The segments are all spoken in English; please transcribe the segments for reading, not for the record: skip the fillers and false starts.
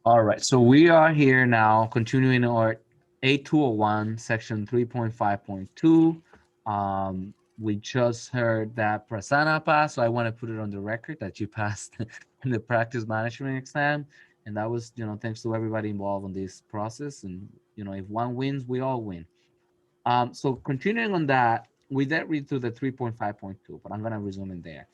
All right, so we are here now continuing our A201 section 3.5.2. We just heard that Prasanna passed, so I want to put it on the record that you passed in the practice management exam. And that was, thanks to everybody involved in this process. And, if one wins, we all win. So continuing on that, we did read through the 3.5.2, but I'm going to resume in there.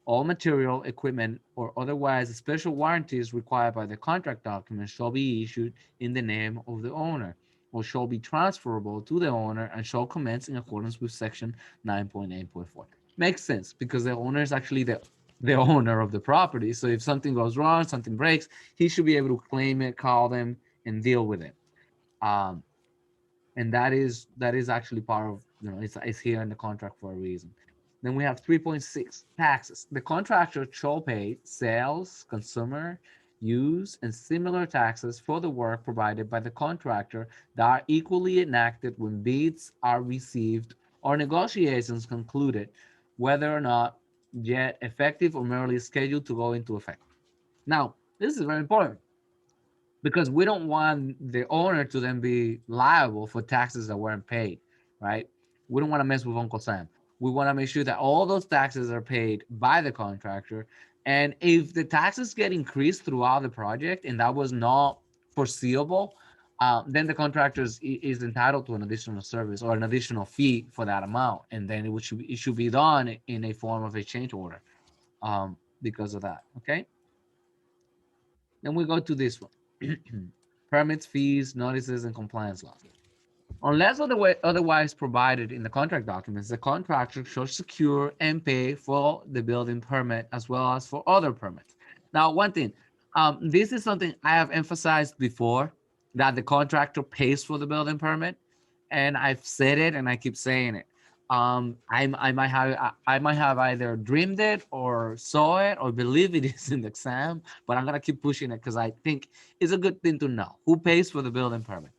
All material, equipment, or otherwise special warranties required by the contract document shall be issued in the name of the owner, or shall be transferable to the owner and shall commence in accordance with section 9.8.4. Makes sense because the owner is actually the owner of the property. So if something goes wrong, something breaks, he should be able to claim it, call them, and deal with it. Um, and that is actually part of, it's here in the contract for a reason. Then we have 3.6 taxes. The contractor shall pay sales, consumer use, and similar taxes for the work provided by the contractor that are equally enacted when bids are received or negotiations concluded, whether or not yet effective or merely scheduled to go into effect. Now, this is very important because we don't want the owner to then be liable for taxes that weren't paid, right? We don't want to mess with Uncle Sam. We want to make sure that all those taxes are paid by the contractor. And if the taxes get increased throughout the project and that was not foreseeable, then the contractor is entitled to an additional service or an additional fee for that amount. And then it should be done in a form of a change order because of that. Okay. Then we go to this one. Permits, fees, notices, and compliance laws. Unless otherwise provided in the contract documents, the contractor shall secure and pay for the building permit as well as for other permits. Now, one thing, this is something I have emphasized before, that the contractor pays for the building permit, and I've said it and I keep saying it. I might have either dreamed it or saw it or believe it is in the exam, but I'm gonna keep pushing it because I think it's a good thing to know who pays for the building permit.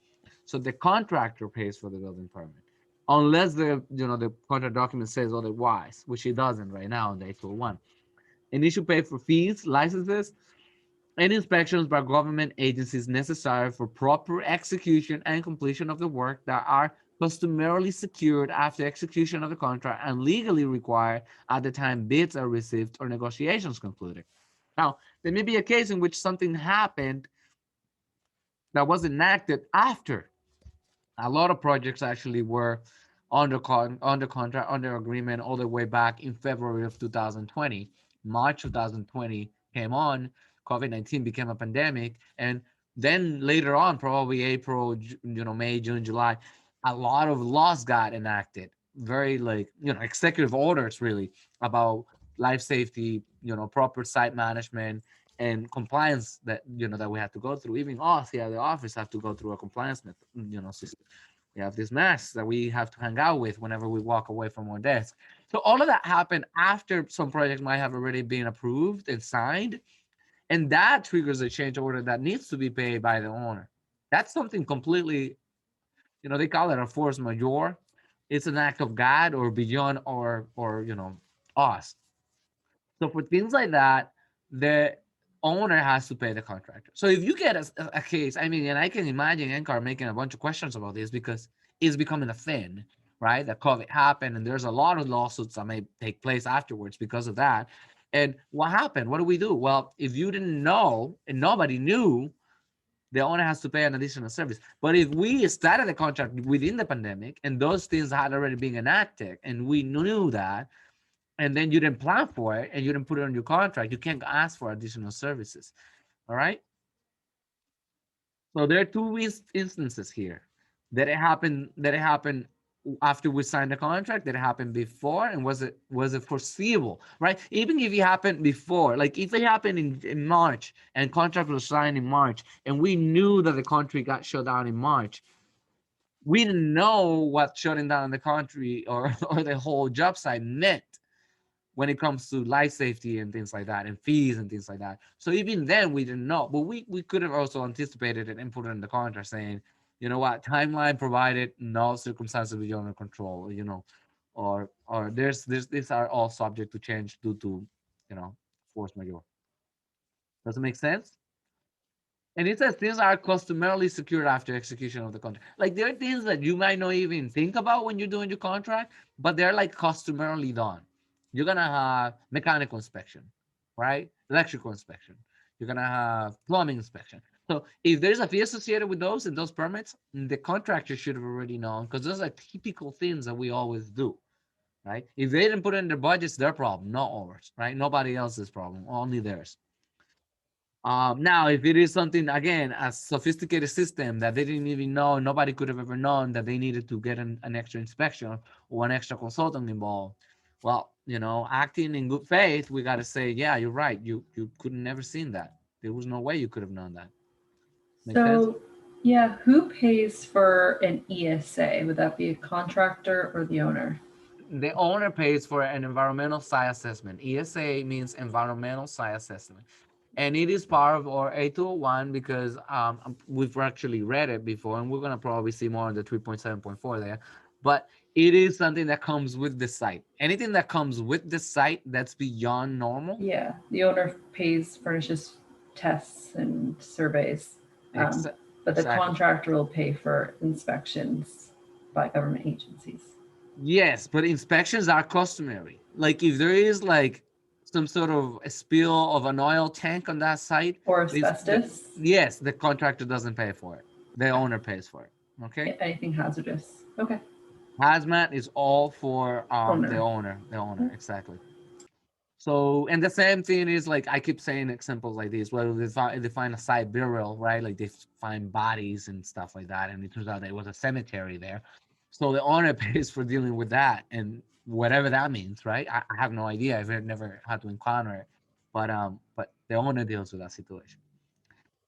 So the contractor pays for the building permit, unless the contract document says otherwise, which it doesn't right now in the A201. And it should pay for fees, licenses, and inspections by government agencies necessary for proper execution and completion of the work that are customarily secured after execution of the contract and legally required at the time bids are received or negotiations concluded. Now, there may be a case in which something happened that was enacted after. A lot of projects actually were under contract, under agreement all the way back in February of 2020. March 2020 came on, COVID-19 became a pandemic, and then later on, probably April, May, June, July, a lot of laws got enacted. Very, like, executive orders really about life safety, proper site management and compliance that we have to go through. Even us here at the office have to go through a compliance system. We have this mask that we have to hang out with whenever we walk away from our desk. So all of that happened after some projects might have already been approved and signed, and that triggers a change order that needs to be paid by the owner. That's something completely, they call it a force majeure. It's an act of God or beyond or us. So for things like that, the owner has to pay the contractor. So if you get a case, I mean, and I can imagine NCAR making a bunch of questions about this because it's becoming a thing, right? That COVID happened, and there's a lot of lawsuits that may take place afterwards because of that. And what happened? What do we do? Well, if you didn't know and nobody knew, the owner has to pay an additional service. But if we started the contract within the pandemic and those things had already been enacted and we knew that, and then you didn't plan for it and you didn't put it on your contract, you can't ask for additional services. All right. So there are two instances here that it happened after we signed the contract, that it happened before, and was it foreseeable, right? Even if it happened before, like if it happened in March and contract was signed in March and we knew that the country got shut down in March, we didn't know what shutting down the country or the whole job site meant when it comes to life safety and things like that and fees and things like that. So even then we didn't know, but we could have also anticipated it and put it in the contract saying, you know what, timeline provided, no circumstances beyond our control, or there's these are all subject to change due to, force majeure. Does it make sense? And it says things are customarily secured after execution of the contract. Like there are things that you might not even think about when you're doing your contract, but they're like customarily done. You're gonna have mechanical inspection, right? Electrical inspection. You're gonna have plumbing inspection. So if there's a fee associated with those and those permits, the contractor should have already known because those are typical things that we always do, right? If they didn't put it in their budgets, their problem, not ours, right? Nobody else's problem, only theirs. Now, if it is something, again, a sophisticated system that they didn't even know, nobody could have ever known that they needed to get an extra inspection or an extra consultant involved. Well, acting in good faith, we got to say, yeah, you're right. You could have never seen that. There was no way you could have known that. Make sense? So, yeah, who pays for an ESA? Would that be a contractor or the owner? The owner pays for an environmental site assessment. ESA means environmental site assessment. And it is part of our A201 because we've actually read it before, and we're going to probably see more in the 3.7.4 there. But it is something that comes with the site. Anything that comes with the site that's beyond normal. Yeah, the owner pays, furnishes tests and surveys, Ex- but the exactly. contractor will pay for inspections by government agencies. Yes, but inspections are customary. Like if there is like some sort of a spill of an oil tank on that site, Or the asbestos, yes, the contractor doesn't pay for it. The owner pays for it. Okay. anything hazardous. Okay, Hazmat is all for the owner. owner. The owner, exactly. So, and the same thing is like I keep saying examples like this, where they find a site burial, right? Like they find bodies and stuff like that, and it turns out there was a cemetery there. So the owner pays for dealing with that and whatever that means, right? I have no idea. I've never had to encounter it, but the owner deals with that situation.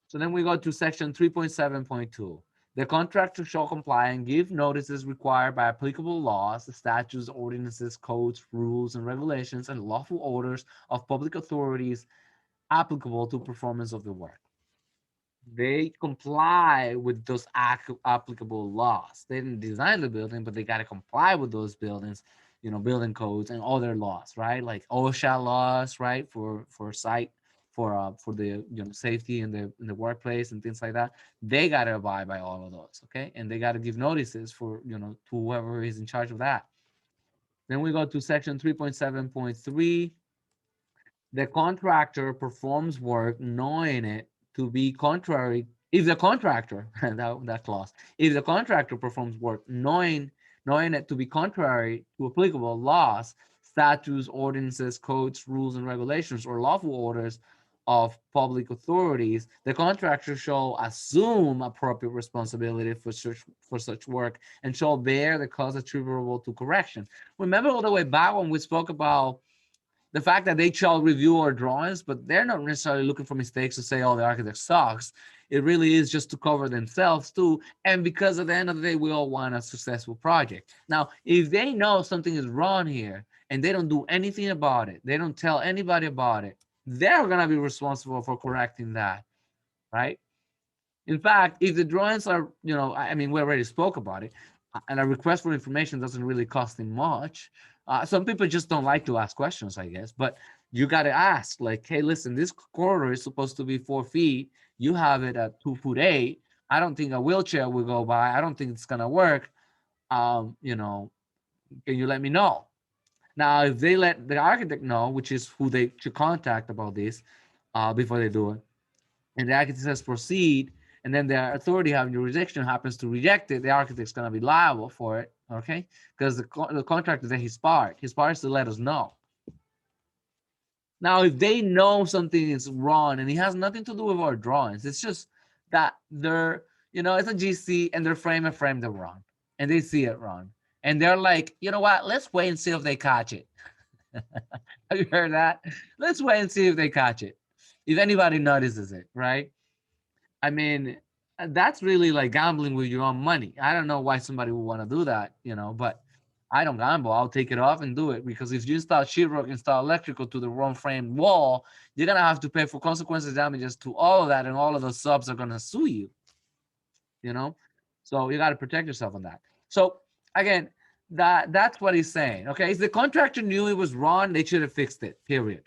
So then we go to section 3.7.2. The contractor shall comply and give notices required by applicable laws, statutes, ordinances, codes, rules, and regulations, and lawful orders of public authorities applicable to performance of the work. They comply with those applicable laws. They didn't design the building, but they got to comply with those building codes and other laws, right? Like OSHA laws, right, for site for the safety in the workplace and things like that. They got to abide by all of those, okay? And they got to give notices for to whoever is in charge of that. Then we go to section 3.7.3. The contractor performs work knowing it to be contrary. If the contractor that clause, if the contractor performs work knowing it to be contrary to applicable laws, statutes, ordinances, codes, rules, and regulations, or lawful orders of public authorities, the contractor shall assume appropriate responsibility for such work and shall bear the cost attributable to correction. Remember all the way back when we spoke about the fact that they shall review our drawings, but they're not necessarily looking for mistakes to say, oh, the architect sucks. It really is just to cover themselves too. And because at the end of the day, we all want a successful project. Now, if they know something is wrong here and they don't do anything about it, they don't tell anybody about it, they're going to be responsible for correcting that, right? In fact, if the drawings are, I mean, we already spoke about it, and a request for information doesn't really cost them much. Some people just don't like to ask questions, I guess, but you got to ask, like, hey, listen, this corridor is supposed to be 4 feet. You have it at 2'8". I don't think a wheelchair will go by. I don't think it's gonna work. Um, you know, can you let me know? Now, if they let the architect know, which is who they should contact about this, before they do it, and the architect says proceed, and then the authority having jurisdiction happens to reject it, the architect's going to be liable for it, okay? Because the contractor is his part is to let us know. Now, if they know something is wrong, and it has nothing to do with our drawings, it's just that it's a GC and their frame and frame them wrong, and they see it wrong, and they're like, you know what? Let's wait and see if they catch it. Have you heard that? Let's wait and see if they catch it. If anybody notices it, right? I mean, that's really like gambling with your own money. I don't know why somebody would want to do that, but I don't gamble. I'll take it off and do it because if you install sheetrock, install electrical to the wrong frame wall, you're going to have to pay for consequences damages to all of that, and all of those subs are going to sue you, you know? So you got to protect yourself on that. So again, that's what he's saying. Okay. If the contractor knew it was wrong, they should have fixed it, period.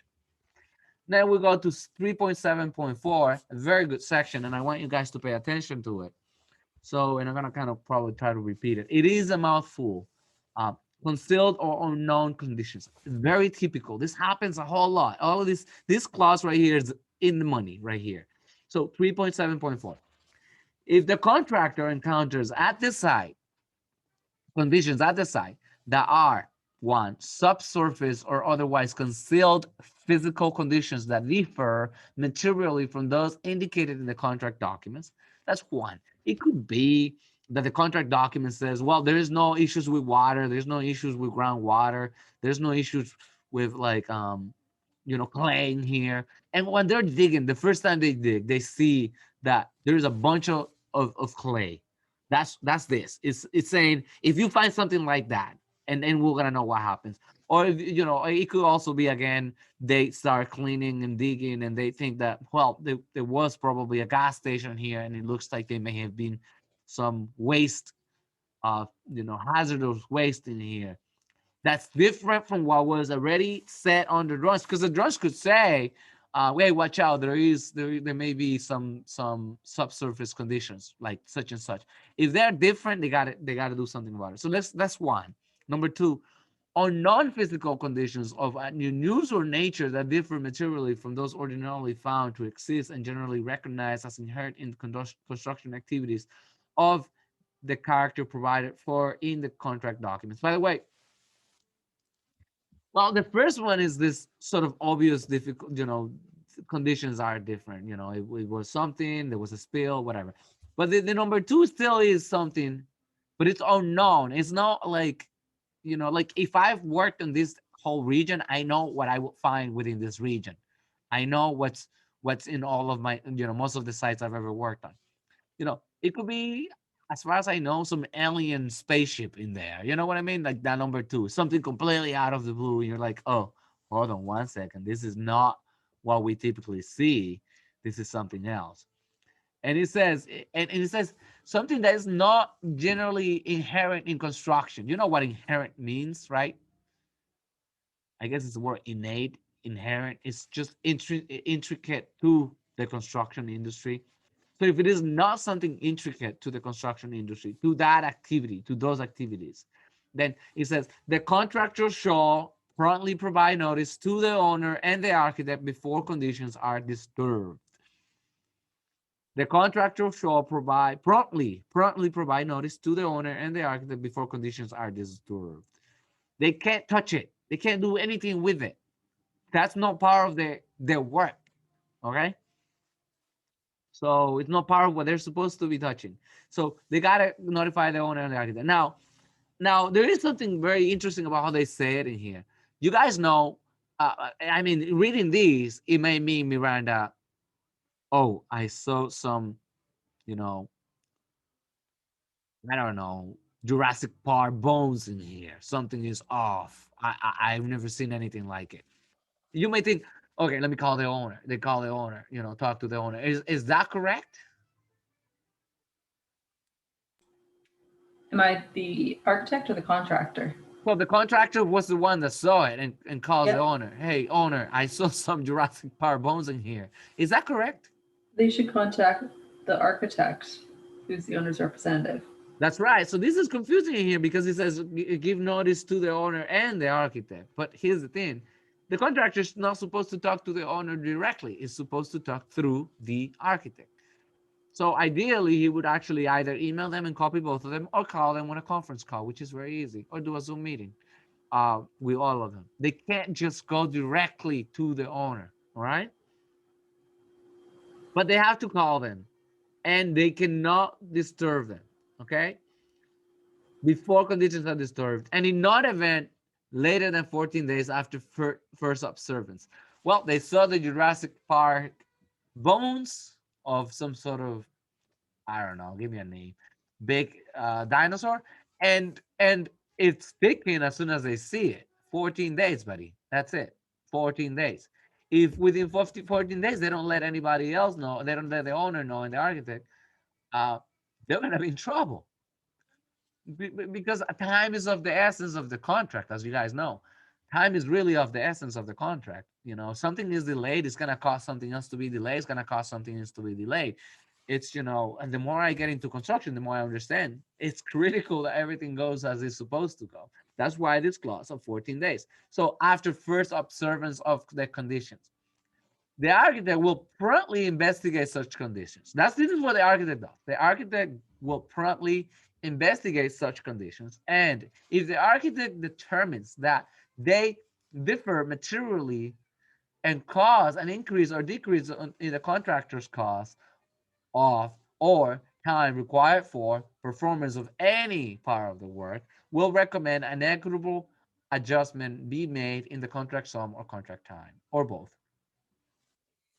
Then we go to 3.7.4, a very good section, and I want you guys to pay attention to it. So, and I'm gonna kind of probably try to repeat it. It is a mouthful. Uh, Concealed or unknown conditions. Very typical. This happens a whole lot. All of this clause right here is in the money right here. So 3.7.4. If the contractor encounters at the site conditions at the site that are one, subsurface or otherwise concealed physical conditions that differ materially from those indicated in the contract documents. That's one. It could be that the contract document says, well, there is no issues with water, there's no issues with groundwater, there's no issues with like clay in here. And when they're digging, the first time they dig, they see that there's a bunch of clay. That's this. It's saying if you find something like that, and then we're gonna know what happens. Or if, it could also be again they start cleaning and digging, and they think that well there was probably a gas station here, and it looks like there may have been some waste, hazardous waste in here. That's different from what was already set on the drawings, because the drawings could say, "Wait, watch out! There may be some subsurface conditions like such and such." If they're different, they got to do something about it. So that's one. Number two, on non-physical conditions of unusual nature that differ materially from those ordinarily found to exist and generally recognized as inherent in construction activities of the character provided for in the contract documents. By the way, well, the first one is this sort of obvious difficult, conditions are different. It was something, there was a spill, whatever. But the number two still is something, but it's unknown. It's not like, like if I've worked in this whole region, I know what I will find within this region. I know what's in all of my, most of the sites I've ever worked on. It could be, as far as I know, some alien spaceship in there. You know what I mean? Like that number two, something completely out of the blue. And you're like, oh, hold on 1 second. This is not what we typically see. This is something else. And it says, and it says something that is not generally inherent in construction. You know what inherent means, right? I guess it's the word innate, inherent. It's just intricate to the construction industry. So if it is not something intricate to the construction industry, to that activity, to those activities, then it says the contractor shall promptly provide notice to the owner and the architect before conditions are disturbed. The contractor shall promptly provide notice to the owner and the architect before conditions are disturbed. They can't touch it. They can't do anything with it. That's not part of their work. Okay. So it's not part of what they're supposed to be touching. So they gotta notify the owner and the architect. Now there is something very interesting about how they say it in here. You guys know, I mean, reading these, it made me, Miranda, oh, I saw some, you know, I don't know, Jurassic Park bones in here. Something is off. I've never seen anything like it. You may think, okay, let me call the owner. They call the owner, talk to the owner. Is that correct? Am I the architect or the contractor? Well, the contractor was the one that saw it and calls the Yep. owner. Hey, owner, I saw some Jurassic Park bones in here. Is that correct? They should contact the architect, who's the owner's representative. That's right. So this is confusing in here because it says give notice to the owner and the architect. But here's the thing. The contractor is not supposed to talk to the owner directly. It's supposed to talk through the architect. So ideally, he would actually either email them and copy both of them or call them on a conference call, which is very easy, or do a Zoom meeting with all of them. They can't just go directly to the owner, all right? But they have to call them and they cannot disturb them, okay? Before conditions are disturbed, and in not event later than 14 days after first observance. Well, they saw the Jurassic Park bones of some sort of, I don't know, give me a name, big dinosaur, and it's sticking as soon as they see it. 14 days, buddy. That's it. 14 days. If within 14 days they don't let anybody else know, they don't let the owner know and the architect, uh, they're gonna be in trouble because time is of the essence of the contract, as you guys know. time is really of the essence of the contract. You know, something is delayed, it's gonna cost something else to be delayed, it's gonna cost something else to be delayed. It's, you know, and the more I get into construction, the more I understand it's critical that everything goes as it's supposed to go. That's why this clause of 14 days. So after first observance of the conditions, the architect will promptly investigate such conditions. This is what the architect does. The architect will promptly investigate such conditions. And if the architect determines that they differ materially and cause an increase or decrease in the contractor's cost of or time required for performance of any part of the work, will recommend an equitable adjustment be made in the contract sum or contract time, or both.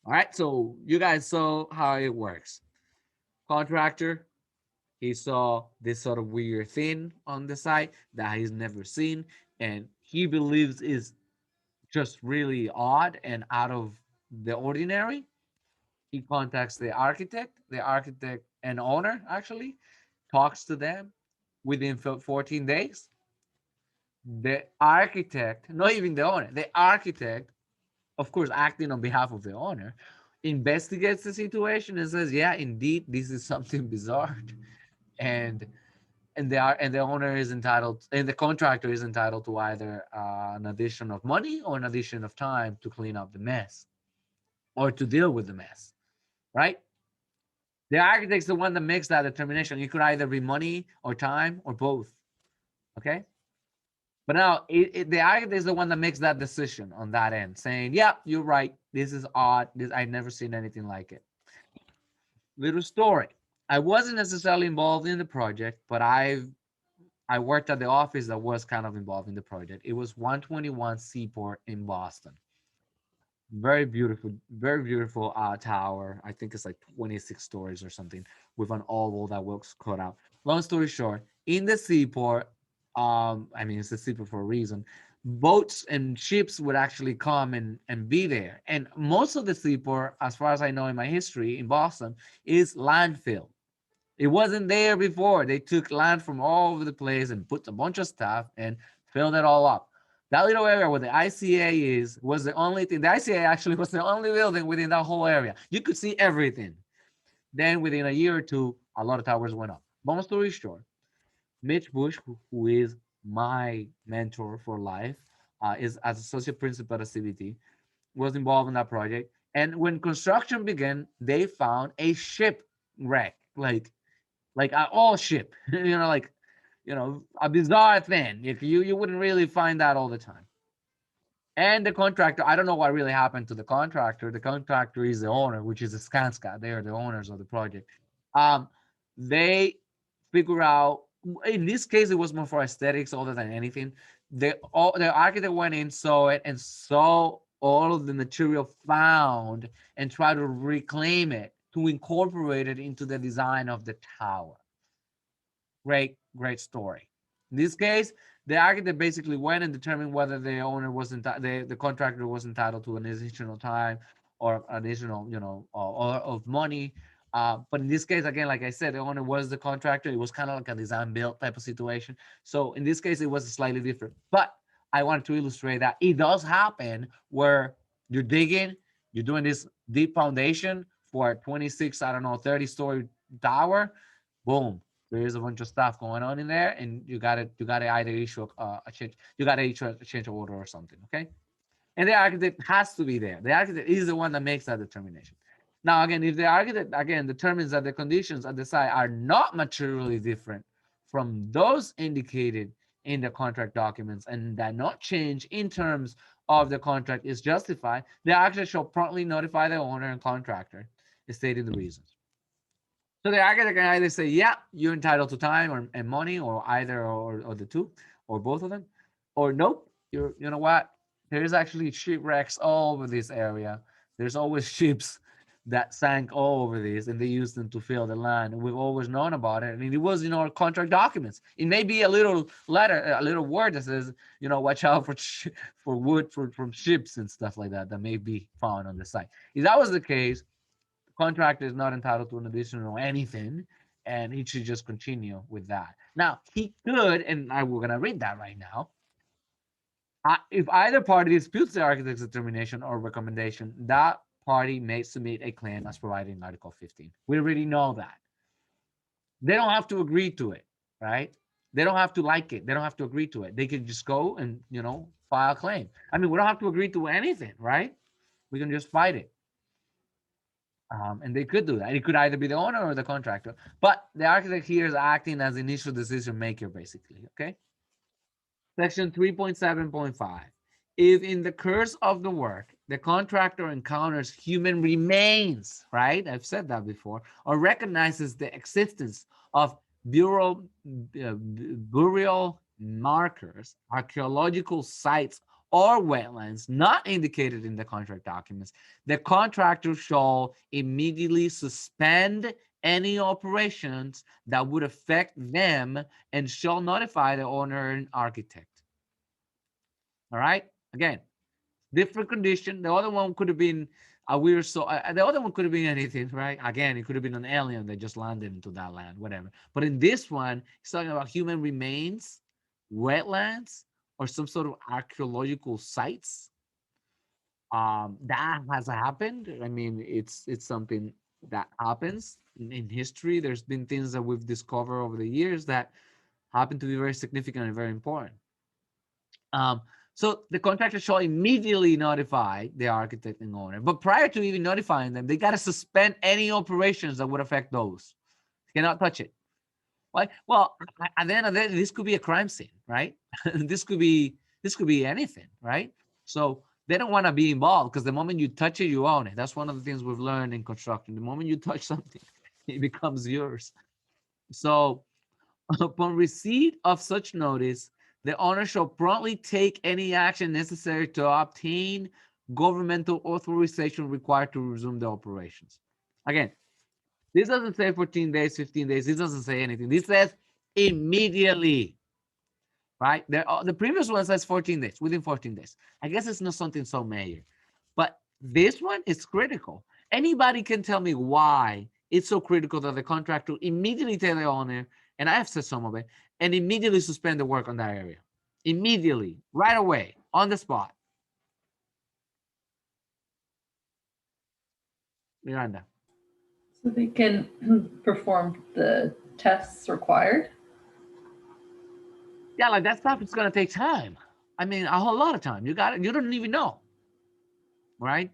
All right, so you guys saw how it works. Contractor, he saw this sort of weird thing on the site that he's never seen, and he believes is just really odd and out of the ordinary. He contacts the architect and owner actually talks to them within 14 days. The architect, not even the owner, the architect, of course, acting on behalf of the owner, investigates the situation and says, "Yeah, indeed, this is something bizarre," and and the owner is entitled, and the contractor is entitled to either an addition of money or an addition of time to clean up the mess or to deal with the mess, right? The architect's the one that makes that determination. It could either be money or time or both. Okay. But now the architect is the one that makes that decision on that end, saying, "Yeah, you're right. This is odd. I've never seen anything like it." Little story. I wasn't necessarily involved in the project, but I worked at the office that was kind of involved in the project. It was 121 Seaport in Boston. Very beautiful tower. I think it's like 26 stories or something with an oval that looks cut out. Long story short, in the seaport, I mean, it's a seaport for a reason. Boats and ships would actually come and be there. And most of the seaport, as far as I know in my history in Boston, is landfill. It wasn't there before. They took land from all over the place and put a bunch of stuff and filled it all up. That little area where the ICA is was the only thing. The ICA actually was the only building within that whole area. You could see everything. Then within a year or two, a lot of towers went up. Long story short, Mitch Bush, who is my mentor for life, is as associate principal at CBT, was involved in that project. And when construction began, they found a shipwreck, like all ship, a bizarre thing. If you wouldn't really find that all the time. And the contractor, I don't know what really happened to the contractor. The contractor is the owner, which is the Skanska. They are the owners of the project. Um, they figure out. In this case, it was more for aesthetics other than anything. The architect went in, saw it, and saw all of the material found, and tried to reclaim it to incorporate it into the design of the tower. Great story. In this case, the architect basically went and determined whether the owner was the contractor was entitled to an additional time or additional, or of money. But in this case, again, like I said, the owner was the contractor. It was kind of like a design build type of situation. So in this case, it was slightly different. But I wanted to illustrate that it does happen where you're digging, you're doing this deep foundation for a 26, I don't know, 30-story tower. Boom, there is a bunch of stuff going on in there, and you gotta either issue a change, you gotta issue a change order or something. Okay, and the architect has to be there. The architect is the one that makes that determination. Now, again, if the architect again determines that the conditions at the site are not materially different from those indicated in the contract documents and that not change in terms of the contract is justified, the architect shall promptly notify the owner and contractor, stating the reasons. So the architect can either say, "Yeah, you're entitled to time and money, or either or the two, or both of them," or "Nope, you know what? There's actually shipwrecks all over this area. There's always ships that sank all over this, and they used them to fill the land. And we've always known about it. And it was in our contract documents. It may be a little letter, a little word that says, watch out for wood from ships and stuff like that may be found on the site. If that was the case, contractor is not entitled to an additional anything, and he should just continue with that. Now, he could, and we're going to read that right now. If either party disputes the architect's determination or recommendation, that party may submit a claim as provided in Article 15. We already know that. They don't have to agree to it, right? They don't have to like it. They don't have to agree to it. They can just go and, file a claim. I mean, we don't have to agree to anything, right? We can just fight it. And they could do that. It could either be the owner or the contractor. But the architect here is acting as initial decision maker, basically, okay? Section 3.7.5. If in the course of the work, the contractor encounters human remains, right? I've said that before, or recognizes the existence of burial markers, archaeological sites, or wetlands not indicated in the contract documents, the contractor shall immediately suspend any operations that would affect them and shall notify the owner and architect. All right. Again, different condition. The other one could have been a weird the other one could have been anything, right? Again, it could have been an alien that just landed into that land, whatever. But in this one, it's talking about human remains, wetlands, or some sort of archaeological sites. That has happened. I mean, it's something that happens in history. There's been things that we've discovered over the years that happen to be very significant and very important. So the contractor shall immediately notify the architect and owner, but prior to even notifying them, they got to suspend any operations that would affect those. They cannot touch it. Right? Well, at the end of the day, this could be a crime scene, right? this could be anything, right? So they don't want to be involved because the moment you touch it, you own it. That's one of the things we've learned in construction. The moment you touch something, it becomes yours. So upon receipt of such notice, the owner shall promptly take any action necessary to obtain governmental authorization required to resume the operations. Again, this doesn't say 14 days, 15 days. This doesn't say anything. This says immediately, right? The previous one says 14 days, within 14 days. I guess it's not something so major. But this one is critical. Anybody can tell me why it's so critical that the contractor immediately tell the owner, and I have said some of it, and immediately suspend the work on that area. Immediately, right away, on the spot. Miranda. So they can perform the tests required. Yeah, like that stuff is gonna take time. I mean, a whole lot of time. You don't even know. Right?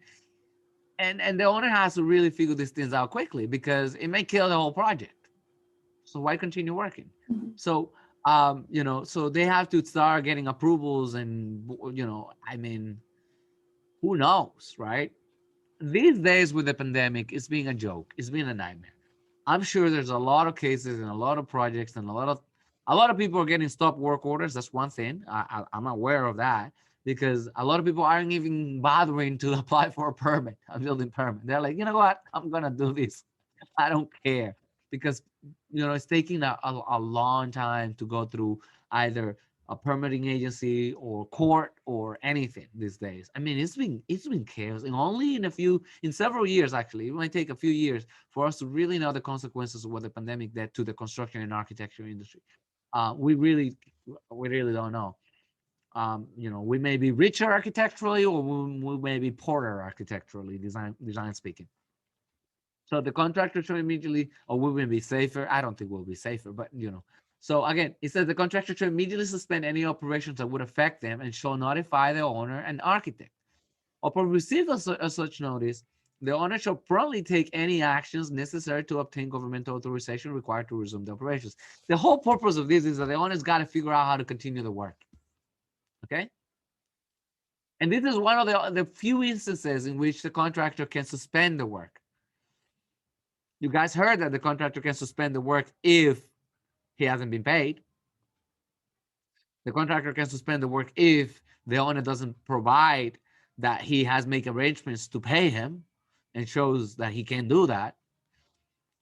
And the owner has to really figure these things out quickly because it may kill the whole project. So why continue working? So so they have to start getting approvals and I mean, who knows, right? These days with the pandemic, it's being a joke. It's been a nightmare. I'm sure there's a lot of cases and a lot of projects and a lot of people are getting stop work orders. That's one thing. I'm aware of that because a lot of people aren't even bothering to apply for a permit, a building permit. They're like, you know what? I'm gonna do this. I don't care because it's taking a long time to go through either a permitting agency or court or anything these days. I mean, it's been chaos, and only in several years actually. It might take a few years for us to really know the consequences of what the pandemic did to the construction and architecture industry. We really don't know. We may be richer architecturally, or we may be poorer architecturally, design speaking. So the contractor should immediately, or we will be safer. I don't think we'll be safer, but So again, it says the contractor should immediately suspend any operations that would affect them and shall notify the owner and architect. Upon receipt of such notice, the owner shall promptly take any actions necessary to obtain governmental authorization required to resume the operations. The whole purpose of this is that the owner's got to figure out how to continue the work. Okay? And this is one of the few instances in which the contractor can suspend the work. You guys heard that the contractor can suspend the work if he hasn't been paid. The contractor can suspend the work if the owner doesn't provide that he has made arrangements to pay him and shows that he can do that,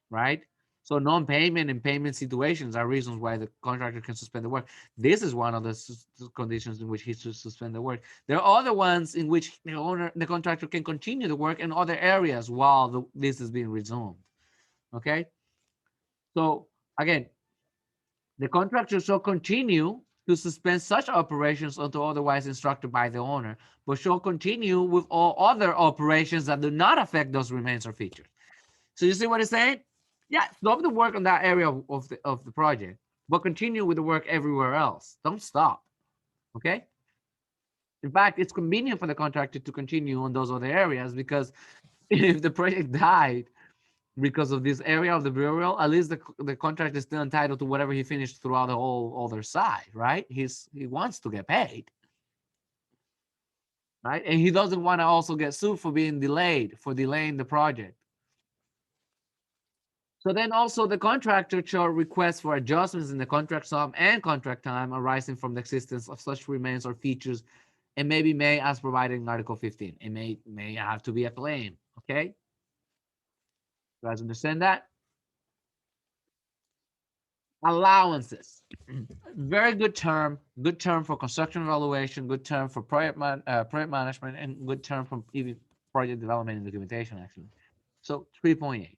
right? So non-payment and payment situations are reasons why the contractor can suspend the work. This is one of the conditions in which he should suspend the work. There are other ones in which the contractor can continue the work in other areas while this is being resumed. Okay? So again, the contractor shall continue to suspend such operations until otherwise instructed by the owner, but shall continue with all other operations that do not affect those remains or features. So you see what it's saying? Yeah, stop the work on that area of the project, but continue with the work everywhere else. Don't stop. Okay. In fact, it's convenient for the contractor to continue on those other areas because if the project died because of this area of the burial, at least the contractor is still entitled to whatever he finished throughout the whole other side, right? He wants to get paid, right? And he doesn't want to also get sued for being delayed, for delaying the project. So then also the contractor shall request for adjustments in the contract sum and contract time arising from the existence of such remains or features and may be made as provided in Article 15. It may have to be a claim, okay? You guys understand that? Allowances. Very good term for construction evaluation, good term for project management, and good term for even project development and documentation, actually. So 3.8.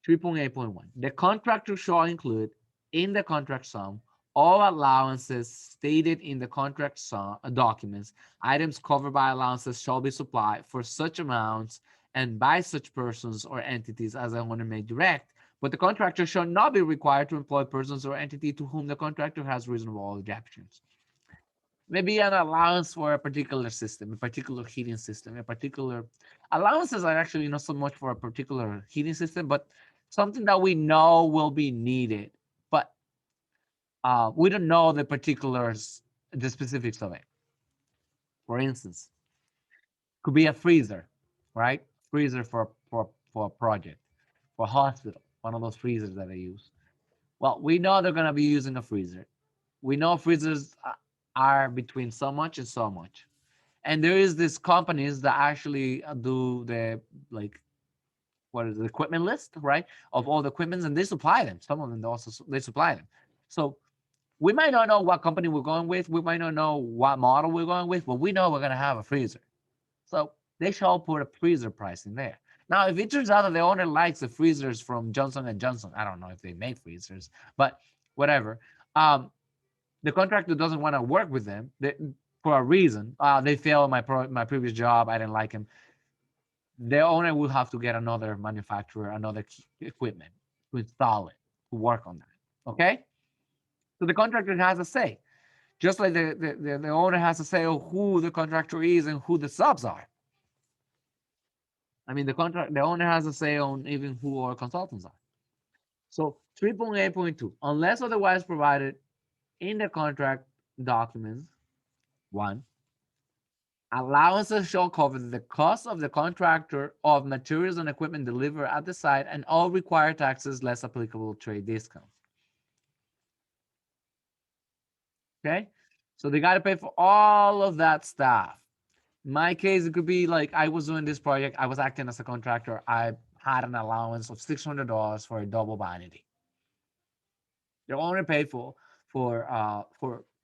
3.8.1. The contractor shall include in the contract sum all allowances stated in the contract sum documents. Items covered by allowances shall be supplied for such amounts and by such persons or entities as the owner may direct. But the contractor shall not be required to employ persons or entity to whom the contractor has reasonable objections. Maybe an allowance for a particular system, a particular heating system, a particular allowances are actually not so much for a particular heating system, but something that we know will be needed, but we don't know the particulars, the specifics of it. For instance, could be a freezer, right? Freezer for a project, for a hospital, one of those freezers that they use. Well, we know they're gonna be using a freezer. We know freezers are between so much and so much. And there is these companies that actually do the like what is the equipment list, right? Of all the equipments, and they supply them. Some of them also they supply them. So we might not know what company we're going with. We might not know what model we're going with, but we know we're gonna have a freezer. So they shall put a freezer price in there. Now, if it turns out that the owner likes the freezers from Johnson and Johnson, I don't know if they make freezers, but whatever. The contractor doesn't want to work with them for a reason. They failed my previous job. I didn't like him. The owner will have to get another manufacturer, another equipment to install it, to work on that. Okay? So the contractor has a say, just like the owner has a say of who the contractor is and who the subs are. I mean, the owner has a say on even who our consultants are. So 3.8.2, unless otherwise provided in the contract documents, one, allowances shall cover the cost of the contractor of materials and equipment delivered at the site and all required taxes less applicable trade discounts. Okay, so they got to pay for all of that stuff. In my case, it could be like I was doing this project, I was acting as a contractor, I had an allowance of $600 for a double vanity. They're only paid for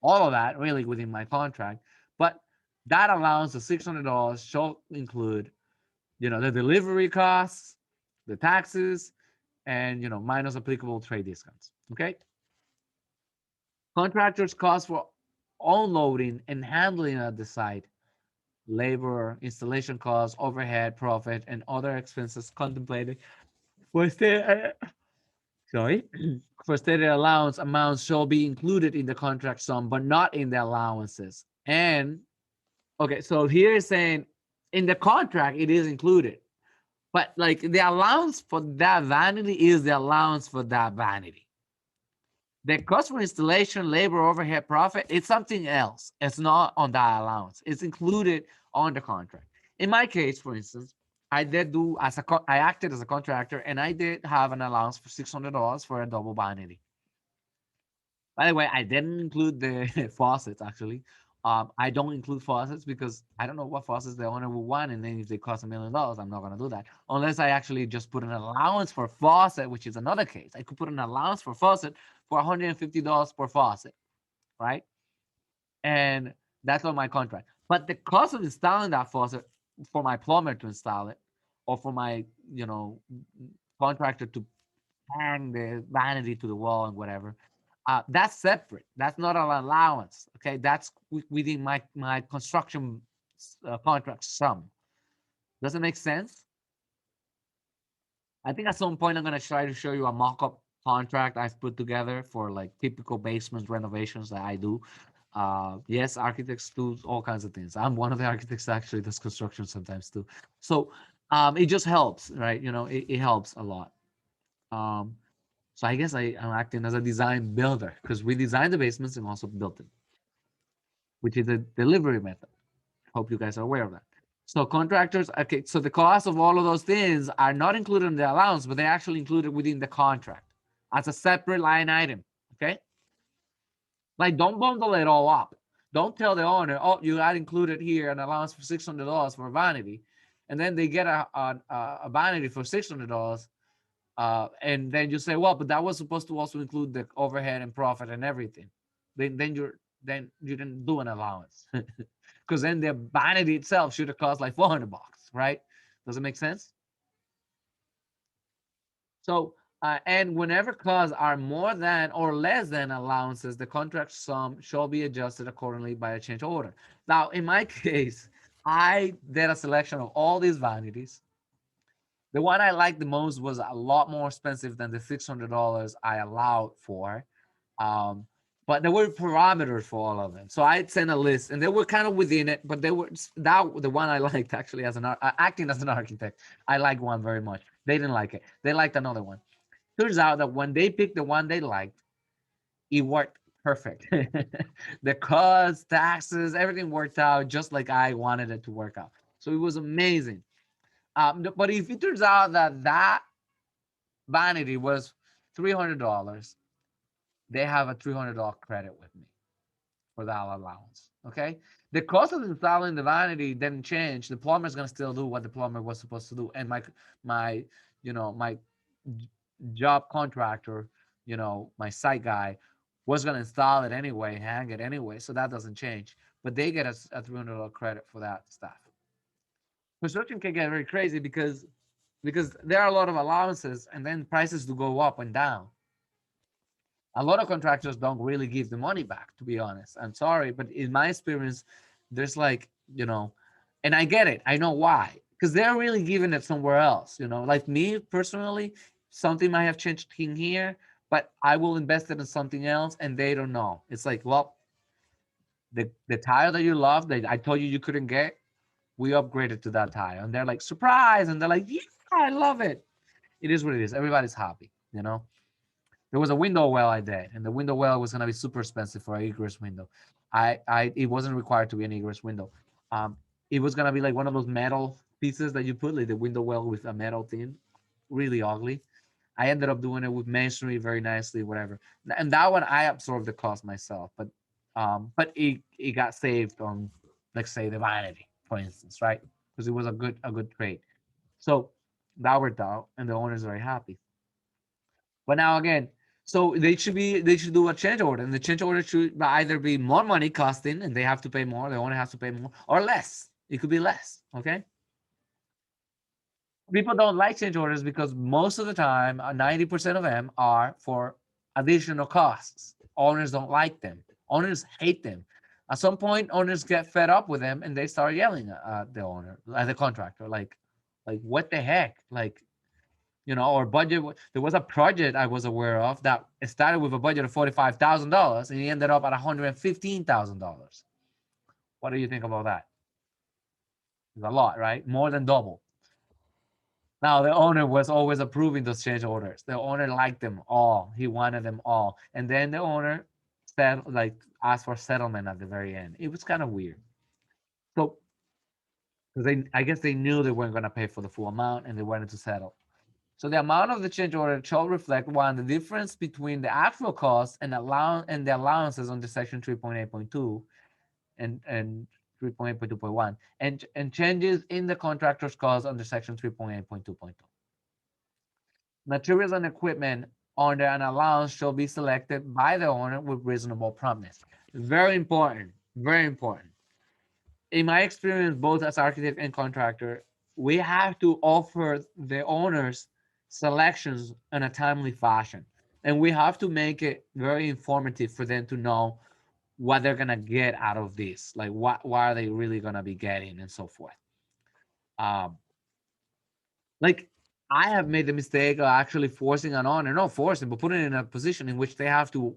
all of that really within my contract, but that allowance of $600 shall include, the delivery costs, the taxes, and minus applicable trade discounts. Okay. Contractors' costs for unloading and handling at the site, labor, installation costs, overhead, profit, and other expenses contemplated for sorry, for stated allowance amounts shall be included in the contract sum, but not in the allowances. And okay, so here is saying in the contract it is included, but like the allowance for that vanity is the allowance for that vanity. The cost for installation, labor, overhead, profit, it's something else. It's not on that allowance. It's included on the contract. In my case, for instance, I acted as a contractor and I did have an allowance for $600 for a double vanity. By the way, I didn't include the faucets actually. I don't include faucets because I don't know what faucets the owner will want, and then if they cost $1 million, I'm not gonna do that unless I actually just put an allowance for faucet, which is another case. I could put an allowance for faucet for $150 per faucet, right? And that's on my contract. But the cost of installing that faucet for my plumber to install it, or for my contractor to hang the vanity to the wall and whatever, That's separate. That's not an allowance. Okay, that's within my construction contract sum. Does it make sense? I think at some point I'm gonna try to show you a mock-up contract I've put together for like typical basement renovations that I do. Yes, architects do all kinds of things. I'm one of the architects that actually does construction sometimes too. So it just helps, right? It helps a lot. Um, so I guess I'm acting as a design builder because we designed the basements and also built them, which is a delivery method. Hope you guys are aware of that. So contractors, okay, so the cost of all of those things are not included in the allowance, but they're actually included within the contract as a separate line item. Okay. Like don't bundle it all up. Don't tell the owner, oh, you got included here an allowance for $600 for vanity, and then they get a vanity for $600, and then you say, well, but that was supposed to also include the overhead and profit and everything. Then you didn't do an allowance, because then the vanity itself should have cost like $400, right? Does it make sense? So, and whenever costs are more than or less than allowances, the contract sum shall be adjusted accordingly by a change order. Now, in my case, I did a selection of all these vanities. The one I liked the most was a lot more expensive than the $600 I allowed for. Um, but there were parameters for all of them. So I sent a list and they were kind of within it, but they were the one I liked actually as acting as an architect. I liked one very much. They didn't like it. They liked another one. Turns out that when they picked the one they liked, it worked perfect. The cost, taxes, everything worked out just like I wanted it to work out. So it was amazing. But if it turns out that vanity was $300, they have a $300 credit with me for that allowance. Okay. The cost of installing the vanity didn't change. The plumber is gonna still do what the plumber was supposed to do, and my my job contractor, my site guy was gonna install it anyway, hang it anyway, so that doesn't change. But they get a $300 credit for that stuff. Construction can get very crazy because there are a lot of allowances, and then prices do go up and down. A lot of contractors don't really give the money back, to be honest. I'm sorry, but in my experience, there's like, and I get it. I know why. Because they're really giving it somewhere else. Like me personally, something might have changed in here, but I will invest it in something else and they don't know. It's like, well, the tile that you love that I told you couldn't get, we upgraded to that tile. And they're like, surprise. And they're like, yeah, I love it. It is what it is. Everybody's happy. There was a window well I did, and the window well was gonna be super expensive for an egress window. It wasn't required to be an egress window. It was gonna be like one of those metal pieces that you put like the window well with a metal thing, really ugly. I ended up doing it with masonry very nicely, whatever. And that one I absorbed the cost myself, but it got saved on, let's say, the vanity, for instance, right? Because it was a good trade. So that worked out, and the owner's very happy. But now again, so they should do a change order, and the change order should either be more money costing, and they have to pay more, the owner has to pay more, or less. It could be less. Okay. People don't like change orders because most of the time, 90% of them are for additional costs. Owners don't like them. Owners hate them. At some point, owners get fed up with them and they start yelling at the owner, at the contractor, like what the heck, like our budget. There was a project I was aware of that started with a budget of $45,000 and he ended up at $115,000. What do you think about that? It's a lot, right? More than double. Now the owner was always approving those change orders. The owner liked them all. He wanted them all, and then the owner said, like, asked for settlement at the very end. It was kind of weird. So, because I guess they knew they weren't going to pay for the full amount, and they wanted to settle. So the amount of the change order shall reflect one, the difference between the actual cost and the allowances under section 3.8.2 and 3.8.2.1 and changes in the contractor's cost under section 3.8.2.2. Materials and equipment under an allowance shall be selected by the owner with reasonable promptness. Very important. Very important. In my experience, both as architect and contractor, we have to offer the owners selections in a timely fashion. And we have to make it very informative for them to know what they're gonna get out of this, like what are they really gonna be getting and so forth. Um, like I have made the mistake of actually forcing an owner, not forcing, but putting in a position in which they have to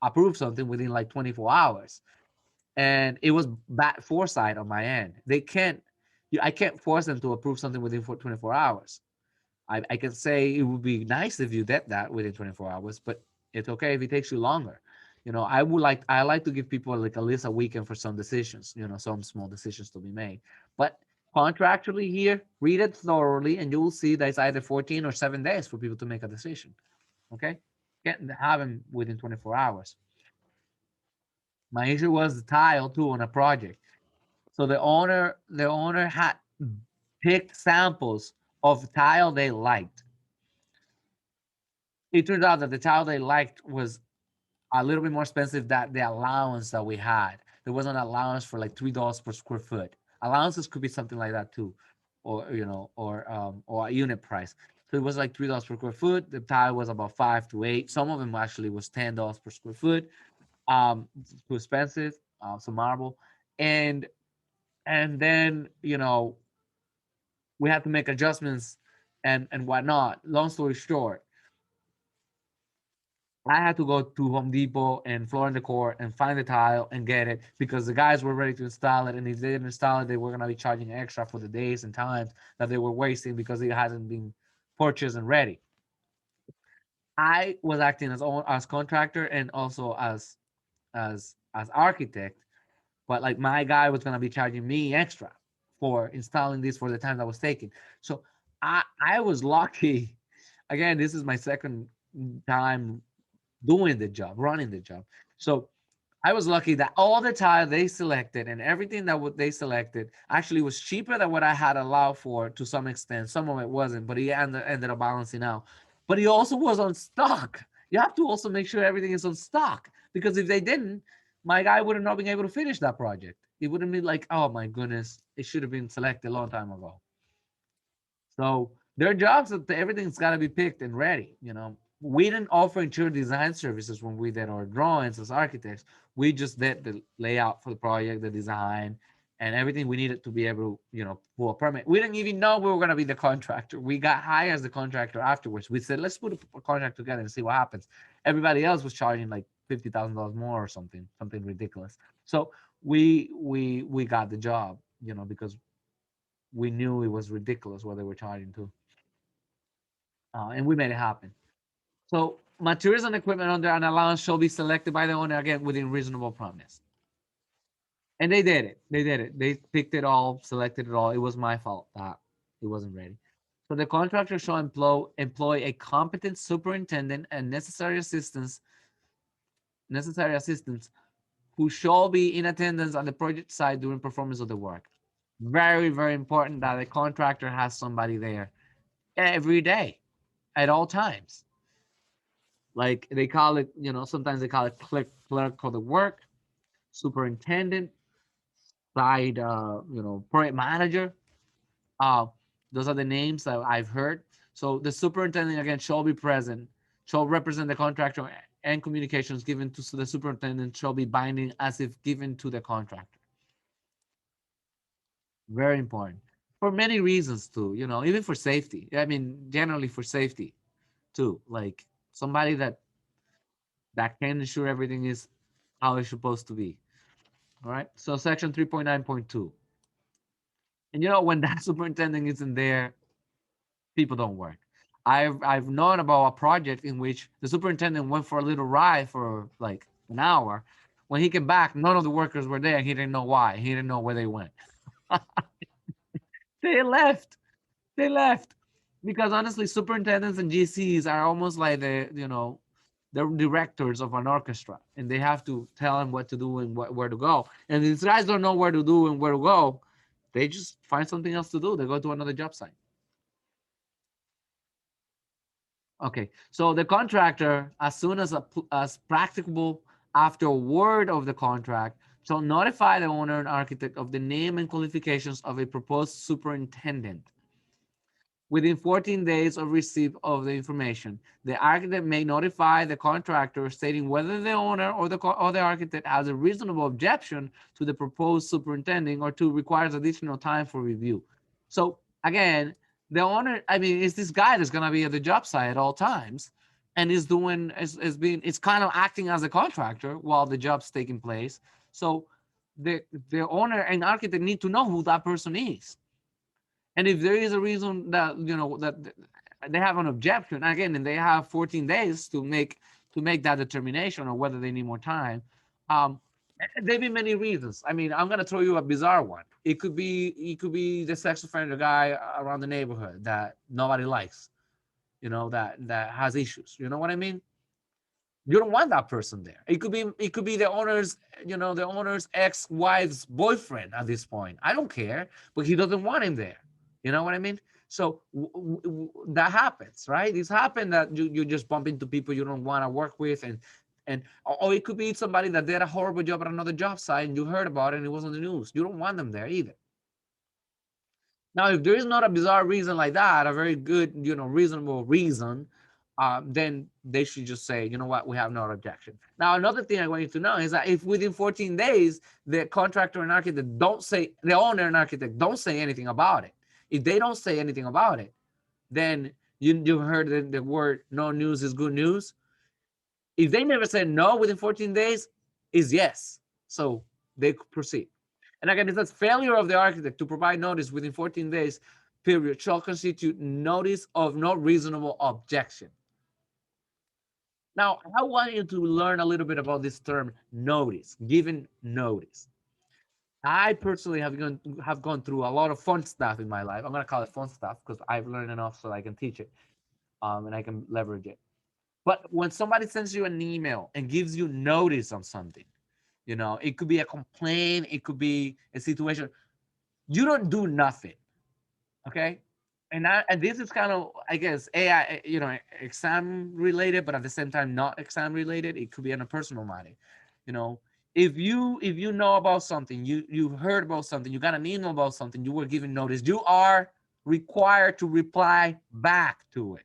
approve something within like 24 hours. And it was bad foresight on my end. They can't, I can't force them to approve something within 24 hours. I can say it would be nice if you did that within 24 hours, but it's okay if it takes you longer. I like to give people like at least a weekend for some decisions, some small decisions to be made. But contractually here, read it thoroughly and you will see that it's either 14 or 7 days for people to make a decision. Okay. Can't have them within 24 hours. My issue was the tile too on a project. So the owner had picked samples of tile they liked. It turned out that the tile they liked was a little bit more expensive than the allowance that we had. There was an allowance for like $3 per square foot. Allowances could be something like that too, or a unit price. So it was like $3 per square foot. The tile was about 5 to 8. Some of them actually was $10 per square foot. Too expensive. Some marble, and then we had to make adjustments and whatnot. Long story short, I had to go to Home Depot and Floor and Decor and find the tile and get it because the guys were ready to install it. And if they didn't install it, they were going to be charging extra for the days and times that they were wasting because it hasn't been purchased and ready. I was acting as contractor and also as architect, but like my guy was going to be charging me extra for installing this for the time that was taking. So I was lucky. Again, this is my second time doing the job, running the job. So I was lucky that all the tile they selected and everything that what they selected actually was cheaper than what I had allowed for to some extent. Some of it wasn't, but he ended up balancing out. But he also was on stock. You have to also make sure everything is on stock because if they didn't, my guy would have not been able to finish that project. It wouldn't be like, oh my goodness, it should have been selected a long time ago. So their jobs that everything's got to be picked and ready. We didn't offer interior design services when we did our drawings as architects. We just did the layout for the project, the design, and everything we needed to be able to, pull a permit. We didn't even know we were going to be the contractor. We got hired as the contractor afterwards. We said, let's put a contract together and see what happens. Everybody else was charging like $50,000 more or something ridiculous. So we got the job, because we knew it was ridiculous what they were charging to, and we made it happen. So materials and equipment under an allowance shall be selected by the owner again within reasonable promise. And they did it. They did it. They picked it all, selected it all. It was my fault that it wasn't ready. So the contractor shall employ a competent superintendent and necessary assistance who shall be in attendance on the project site during performance of the work. Very, very important that the contractor has somebody there every day at all times. Like they call it, sometimes they call it clerk of the work, superintendent, site, project manager. Uh, those are the names that I've heard. So the superintendent again shall be present, shall represent the contractor, and communications given to the superintendent shall be binding as if given to the contractor. Very important for many reasons too. Even for safety. I mean, generally for safety too. Like somebody that can ensure everything is how it's supposed to be. All right. So section 3.9.2. And when that superintendent isn't there, people don't work. I've known about a project in which the superintendent went for a little ride for like an hour. When he came back, none of the workers were there. And he didn't know why. He didn't know where they went. They left. They left because honestly, superintendents and GCs are almost like the directors of an orchestra, and they have to tell them what to do and where to go. And these guys don't know where to do and where to go. They just find something else to do. They go to another job site. Okay, so the contractor, as soon as practicable after word of the contract, shall notify the owner and architect of the name and qualifications of a proposed superintendent. within 14 days of receipt of the information. The architect may notify the contractor stating whether the owner or the architect has a reasonable objection to the proposed superintending or to requires additional time for review. So again, the owner, I mean, it's this guy that's gonna be at the job site at all times, and is doing it's kind of acting as a contractor while the job's taking place. So the owner and architect need to know who that person is. And if there is a reason that that they have an objection again, and they have 14 days to make that determination or whether they need more time, there be many reasons. I mean, I'm gonna throw you a bizarre one. It could be the sex offender guy around the neighborhood that nobody likes, that has issues. You know what I mean? You don't want that person there. It could be the owner's ex-wife's boyfriend at this point. I don't care, but he doesn't want him there. You know what I mean? So that happens, right? It's happened that you just bump into people you don't want to work with, or it could be somebody that did a horrible job at another job site and you heard about it and it was on the news. You don't want them there either. Now, if there is not a bizarre reason like that, a very good, reasonable reason, then they should just say, you know what, we have no objection. Now, another thing I want you to know is that if within 14 days, the contractor and architect the owner and architect don't say anything about it, if they don't say anything about it, then you heard the word no news is good news. If they never said no within 14 days, is yes. So they proceed. And again, it says failure of the architect to provide notice within 14 days period shall constitute notice of no reasonable objection. Now, I want you to learn a little bit about this term notice, given notice. I personally have gone through a lot of fun stuff in my life. I'm going to call it fun stuff because I've learned enough so I can teach it, and I can leverage it. But when somebody sends you an email and gives you notice on something, it could be a complaint, it could be a situation, you don't do nothing, okay? And this is kind of, I guess, AI, exam related, but at the same time not exam related. It could be on a personal matter. If you know about something, you heard about something, you got an email about something, you were given notice, you are required to reply back to it.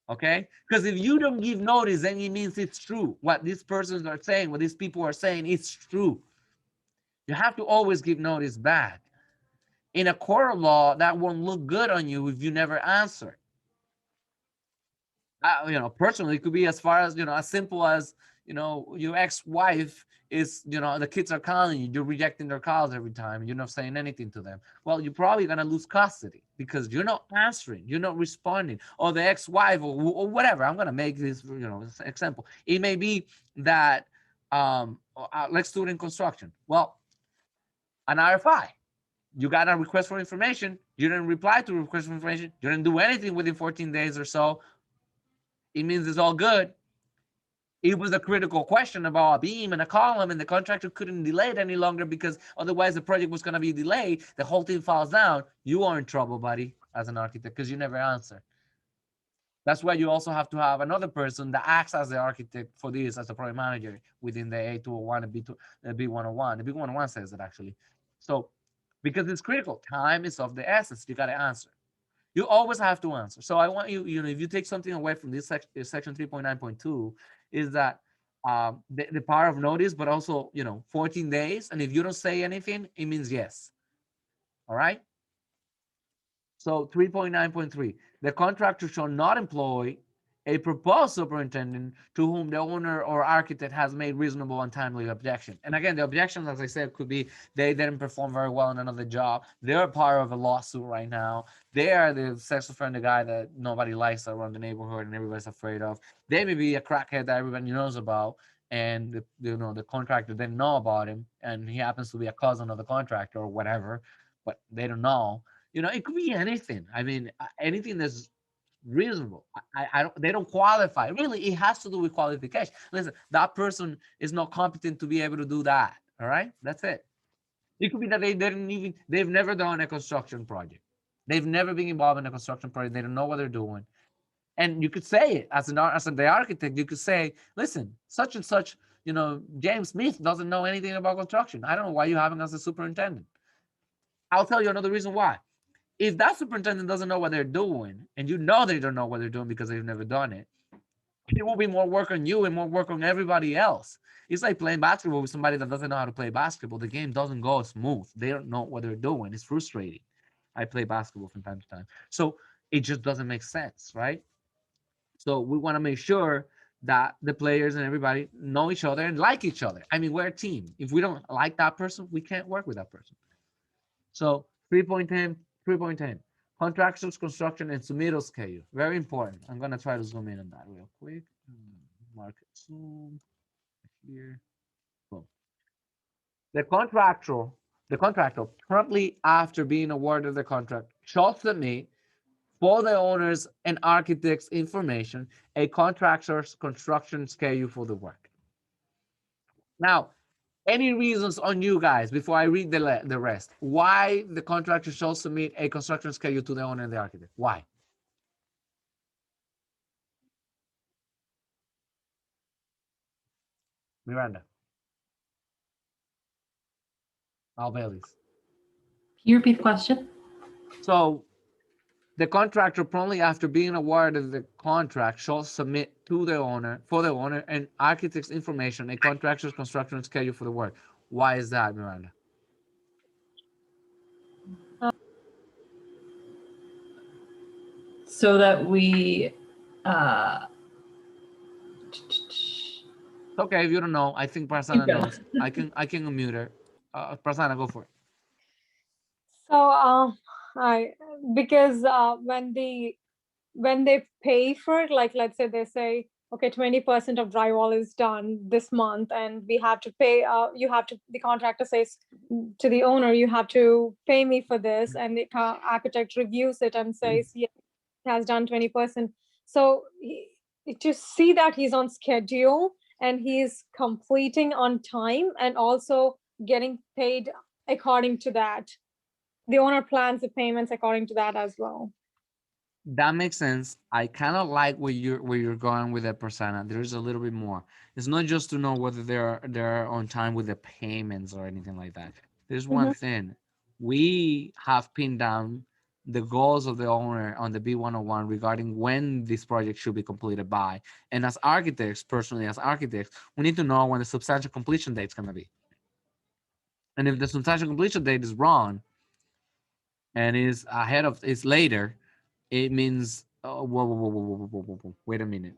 Okay? Because if you don't give notice, then it means it's true. What these persons are saying, what these people are saying, it's true. You have to always give notice back. In a court of law, that won't look good on you if you never answer. Personally, it could be as far as, as simple as, your ex-wife is, the kids are calling you, you're rejecting their calls every time, you're not saying anything to them. Well, you're probably going to lose custody because you're not answering, you're not responding. Or the ex-wife or whatever. I'm going to make this, example. It may be that, let's do it in construction. Well, an RFI. You got a request for information. You didn't reply to a request for information. You didn't do anything within 14 days or so. It means it's all good. It was a critical question about a beam and a column, and the contractor couldn't delay it any longer because otherwise the project was going to be delayed. The whole thing falls down. You are in trouble, buddy, as an architect, because you never answered. That's why you also have to have another person that acts as the architect for this, as a project manager within the A201 and B101. The B101 says it actually. So, because it's critical, time is of the essence. You got to answer. You always have to answer. So I want you, if you take something away from this section 3.9.2, is that the power of notice, but also, 14 days. And if you don't say anything, it means yes. All right. So 3.9.3, the contractor shall not employ a proposed superintendent to whom the owner or architect has made reasonable and timely objection. And again, the objections, as I said, could be they didn't perform very well in another job. They're part of a lawsuit right now. They are the sex offender guy that nobody likes around the neighborhood and everybody's afraid of. They may be a crackhead that everybody knows about, and the contractor didn't know about him, and he happens to be a cousin of the contractor or whatever, but they don't know. It could be anything. I mean, anything that's reasonable. They don't qualify. Really, it has to do with qualification. Listen, that person is not competent to be able to do that. All right, that's it. It could be that they've never done a construction project. They've never been involved in a construction project. They don't know what they're doing. And you could say it as the architect, you could say, listen, such and such, James Smith doesn't know anything about construction. I don't know why you have him as a superintendent. I'll tell you another reason why. if that superintendent doesn't know what they're doing, and you know they don't know what they're doing because they've never done it, it will be more work on you and more work on everybody else. It's like playing basketball with somebody that doesn't know how to play basketball. The game doesn't go smooth. They don't know what they're doing. It's frustrating. I play basketball from time to time. So it just doesn't make sense, right? So we want to make sure that the players and everybody know each other and like each other. I mean, we're a team. If we don't like that person, we can't work with that person. So 3.10, 3.10. Contractors, construction, and submittal schedule. Very important. I'm going to try to zoom in on that real quick. Market zoom here. Boom. The contractor, the contractor, promptly after being awarded the contract, shall submit for the owners and architects information a contractor's construction schedule for the work. Now, any reasons on you guys before I read the rest? Why the contractor shall submit a construction schedule to the owner and the architect? Why? Miranda, Albelis. Can you repeat the question? So the contractor promptly after being awarded the contract shall submit to the owner for the owner and architect's information a contractor's construction schedule for the work. Why is that, Miranda? So that we, uh, Okay, if you don't know, I think Prasanna knows. I can unmute her. Prasanna, go for it. So, I because when they pay for it, like let's say they say, okay, 20% of drywall is done this month, and we have to pay. You have to. The contractor says to the owner, you have to pay me for this, and the architect reviews it and says, yes, he has done 20%. So to see that he's on schedule and he's completing on time and also getting paid according to that, the owner plans the payments according to that as well. That makes sense. I kind of like where you're going with that persona. There's a little bit more. It's not just to know whether they're on time with the payments or anything like that. There's one thing. We have pinned down the goals of the owner on the B101 regarding when this project should be completed by. And as architects, personally, as architects, we need to know when the substantial completion date is going to be. And if the substantial completion date is wrong and is later, it means whoa, wait a minute,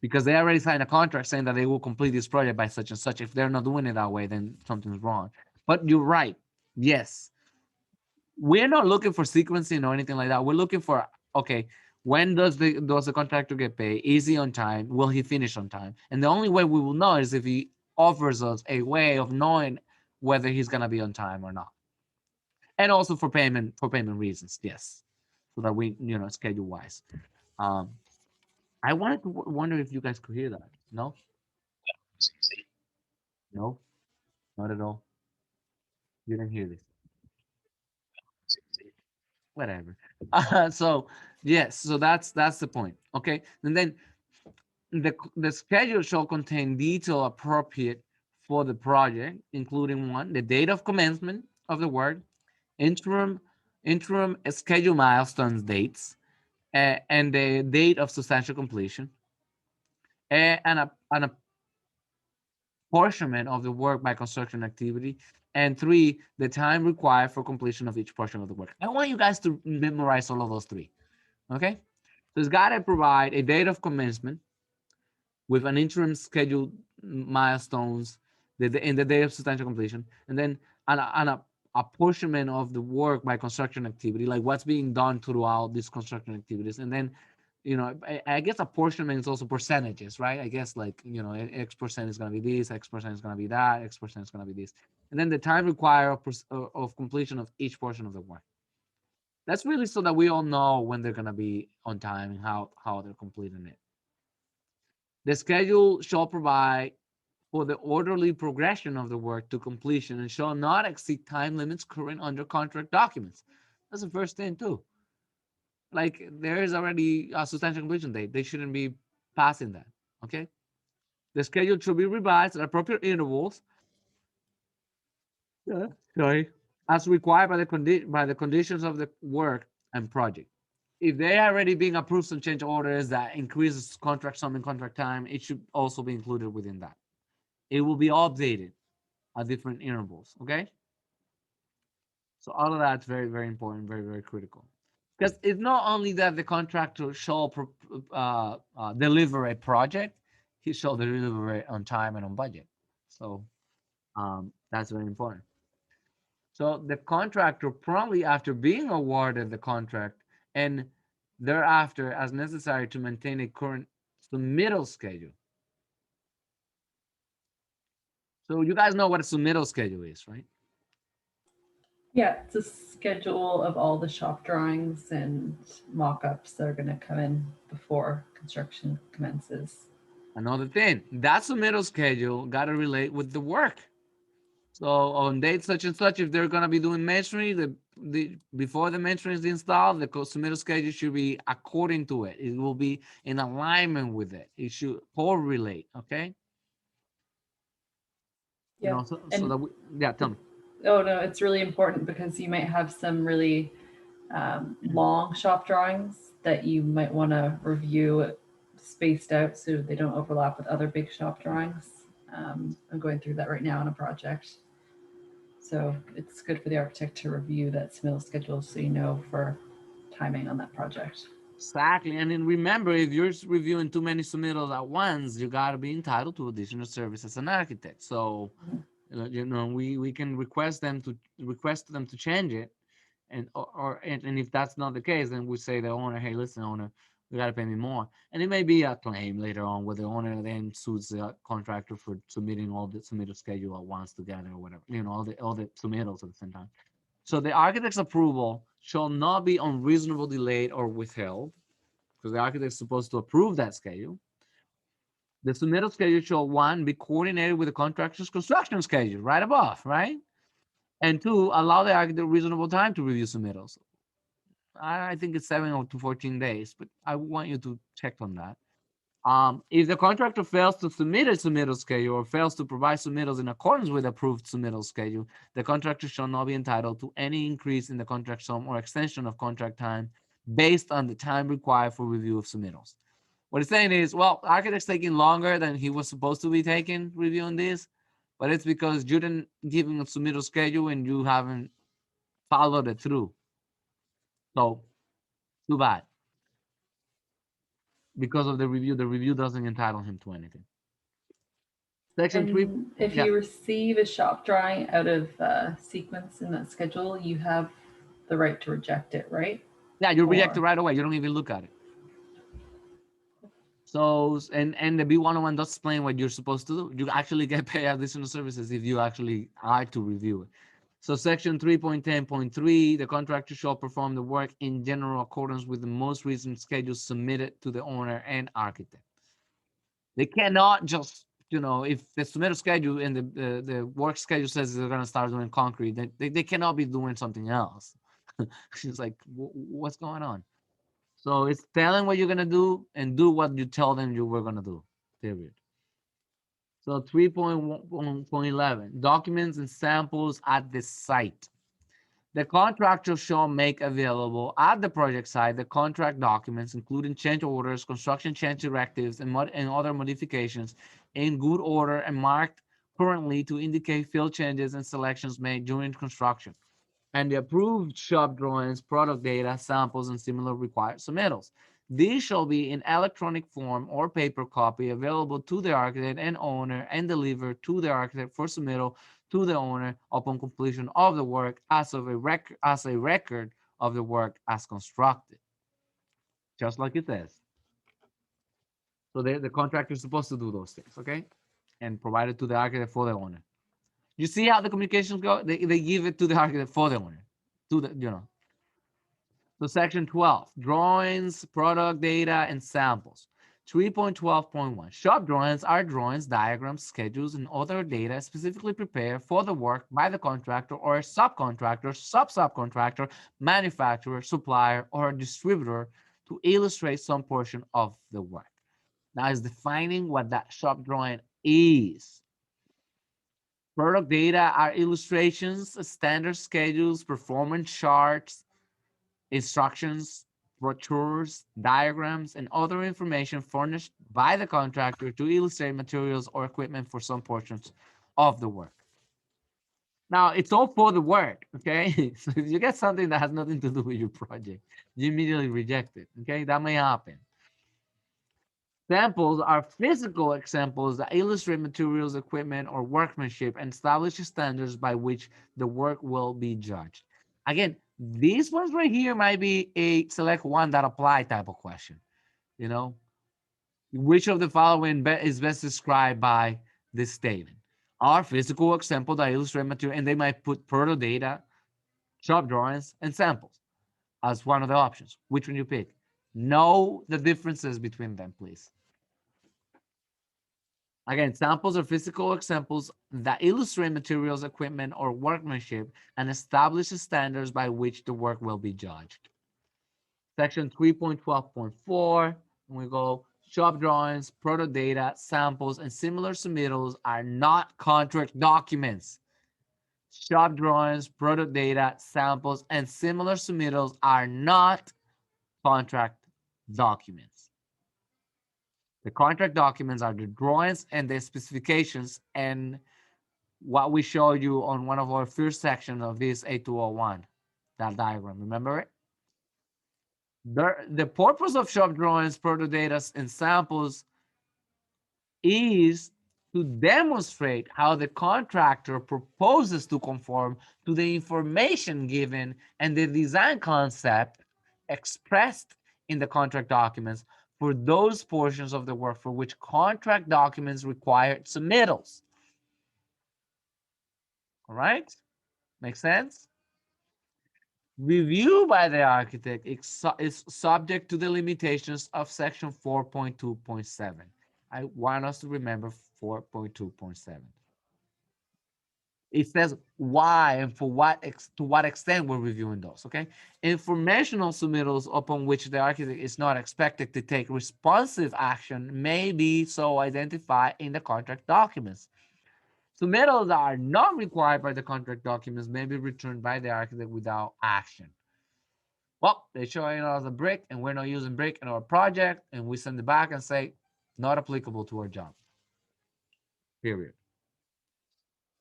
because they already signed a contract saying that they will complete this project by such and such. If they're not doing it that way, then something's wrong. But you're right. Yes, we're not looking for sequencing or anything like that. We're looking for, okay, when does the contractor get paid? Is he on time? Will he finish on time? And the only way we will know is if he offers us a way of knowing whether he's gonna be on time or not. And also for payment reasons, yes, so that we schedule wise. um I wanted to wonder if you guys could hear that. No, no, not at all. You didn't hear this. Whatever. So yes, so that's the point. Okay, and then the schedule shall contain detail appropriate for the project, including one, the date of commencement of the work, interim schedule milestones dates, and the date of substantial completion, and a apportionment of the work by construction activity, and three, the time required for completion of each portion of the work. I want you guys to memorize all of those three. Okay, so it's got to provide a date of commencement with an interim scheduled milestones, in the day of substantial completion, and then an apportionment of the work by construction activity, like what's being done throughout these construction activities, and then I guess apportionment is also percentages, right? I guess like X% is going to be this, X% is going to be that, X% is going to be this, and then the time required of completion of each portion of the work. That's really so that we all know when they're going to be on time and how they're completing it. The schedule shall provide for the orderly progression of the work to completion and shall not exceed time limits current under contract documents. That's the first thing too. Like there is already a substantial completion date. They shouldn't be passing that. Okay. The schedule should be revised at appropriate intervals. Sorry. as required by the conditions of the work and project. If they already being approved some change orders that increases contract sum and contract time, it should also be included within that. It will be updated at different intervals, okay? So all of that's very, very important, very, very critical. Because it's not only that the contractor shall deliver a project, he shall deliver it on time and on budget. So that's very important. So the contractor promptly after being awarded the contract and thereafter as necessary to maintain a current submittal schedule. So you guys know what a submittal schedule is, right? Yeah, it's a schedule of all the shop drawings and mock-ups that are going to come in before construction commences. Another thing, that submittal schedule got to relate with the work. So on date such and such, if they're going to be doing masonry, before the masonry is installed, the submittal schedule should be according to it. It will be in alignment with it. It should correlate, okay? You Yeah. know, so And that yeah, tell me. oh no, it's really important because you might have some really long shop drawings that you might want to review spaced out so they don't overlap with other big shop drawings. I'm going through that right now on a project. So it's good for the architect to review that submittal schedule so you know for timing on that project. Exactly. And then remember, if you're reviewing too many submittals at once, you got to be entitled to additional service as an architect. So, you know, we can request them to change it. And if that's not the case, then we say the owner, hey, listen, owner, you got to pay me more. And it may be a claim later on where the owner then sues the contractor for submitting all the submittal schedule at once together or whatever, you know, all the submittals at the same time. So the architect's approval shall not be unreasonable, delayed, or withheld, because the architect is supposed to approve that schedule. The submittal schedule shall, one, be coordinated with the contractor's construction schedule, right above, right? And two, allow the architect reasonable time to review submittals. I think it's 7 to 14 days, but I want you to check on that. If the contractor fails to submit a submittal schedule or fails to provide submittals in accordance with approved submittal schedule, the contractor shall not be entitled to any increase in the contract sum or extension of contract time based on the time required for review of submittals. What he's saying is, well, the architect's taking longer than he was supposed to be taking reviewing this, but it's because you didn't give him a submittal schedule and you haven't followed it through. So, too bad. Because of the review doesn't entitle him to anything. Section 3. And if Yeah. you receive a shop drawing out of sequence in that schedule, you have the right to reject it, right? Yeah, you reject it right away. You don't even look at it. So, and the B101 does explain what you're supposed to do. You actually get paid additional services if you actually are to review it. So section 3.10.3, the contractor shall perform the work in general accordance with the most recent schedule submitted to the owner and architect. They cannot just, you know, if the submittal schedule and the work schedule says they're going to start doing concrete, they cannot be doing something else. It's like, what's going on? So it's telling what you're going to do and do what you tell them you were going to do, period. So 3.1.11, documents and samples at the site. The contractor shall make available at the project site the contract documents, including change orders, construction change directives, and other modifications in good order and marked currently to indicate field changes and selections made during construction, and the approved shop drawings, product data, samples, and similar required submittals. These shall be in electronic form or paper copy available to the architect and owner and delivered to the architect for submittal to the owner upon completion of the work as a record of the work as constructed. Just like it says. So the contractor is supposed to do those things, okay? And provide it to the architect for the owner. You see how the communications go? They give it to the architect for the owner. To the, you know. So section 12, drawings, product data, and samples. 3.12.1, shop drawings are drawings, diagrams, schedules, and other data specifically prepared for the work by the contractor or a subcontractor, subcontractor, manufacturer, supplier, or distributor to illustrate some portion of the work. Now it's defining what that shop drawing is. Product data are illustrations, standard schedules, performance charts, instructions, brochures, diagrams, and other information furnished by the contractor to illustrate materials or equipment for some portions of the work. Now, it's all for the work, okay? So if you get something that has nothing to do with your project, you immediately reject it, okay? That may happen. Samples are physical examples that illustrate materials, equipment, or workmanship and establish standards by which the work will be judged. Again, these ones right here might be a select one that apply type of question. You know, which of the following is best described by this statement? Are physical examples that illustrate material, and they might put proto data, shop drawings, and samples as one of the options. Which one you pick? Know the differences between them, please. Again, samples are physical examples that illustrate materials, equipment, or workmanship and establish standards by which the work will be judged. Section 3.12.4, we go, shop drawings, proto data, samples, and similar submittals are not contract documents. Shop drawings, proto data, samples, and similar submittals are not contract documents. The contract documents are the drawings and the specifications and what we showed you on one of our first sections of this A201, that diagram, remember it? The purpose of shop drawings, proto data, and samples is to demonstrate how the contractor proposes to conform to the information given and the design concept expressed in the contract documents for those portions of the work for which contract documents require submittals. All right? Make sense? Review by the architect is subject to the limitations of section 4.2.7. I want us to remember 4.2.7. It says why and for what to what extent we're reviewing those, okay? Informational submittals upon which the architect is not expected to take responsive action may be so identified in the contract documents. Submittals that are not required by the contract documents may be returned by the architect without action. Well, they're showing us a brick and we're not using brick in our project, and we send it back and say, not applicable to our job. Period.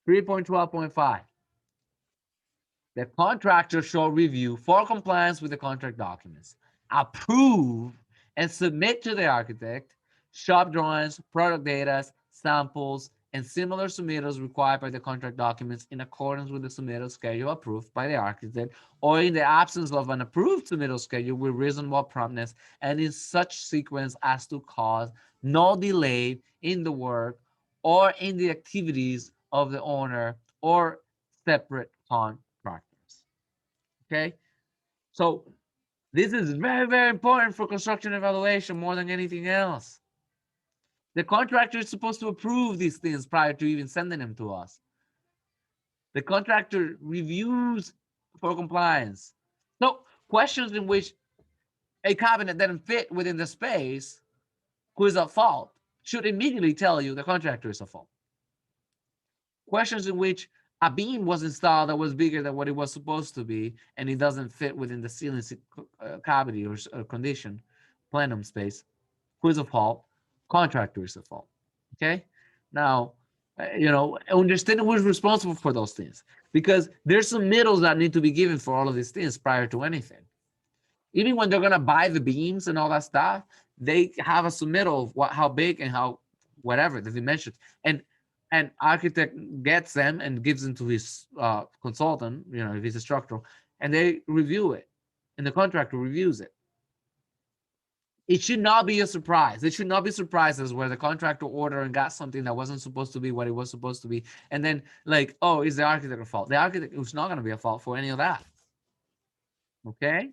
3.12.5. The contractor shall review for compliance with the contract documents, approve and submit to the architect shop drawings, product data, samples, and similar submittals required by the contract documents in accordance with the submittal schedule approved by the architect, or in the absence of an approved submittal schedule with reasonable promptness and in such sequence as to cause no delay in the work or in the activities of the owner or separate contractors. Okay, so this is very, very important for construction evaluation more than anything else. The contractor is supposed to approve these things prior to even sending them to us. The contractor reviews for compliance. So questions in which a cabinet didn't fit within the space, who is at fault, should immediately tell you the contractor is at fault. Questions in which a beam was installed that was bigger than what it was supposed to be, and it doesn't fit within the ceiling cavity or condition, plenum space, who is at fault? Contractor is at fault. Okay, now understand who's responsible for those things, because there's some middles that need to be given for all of these things prior to anything. Even when they're gonna buy the beams and all that stuff, they have a submittal of how big and how whatever the dimensions, and architect gets them and gives them to his consultant, if he's a structural, and they review it, and the contractor reviews it. It should not be a surprise. It should not be surprises where the contractor ordered and got something that wasn't supposed to be what it was supposed to be. And then like, oh, is the architect at fault? The architect is not going to be at fault for any of that. Okay?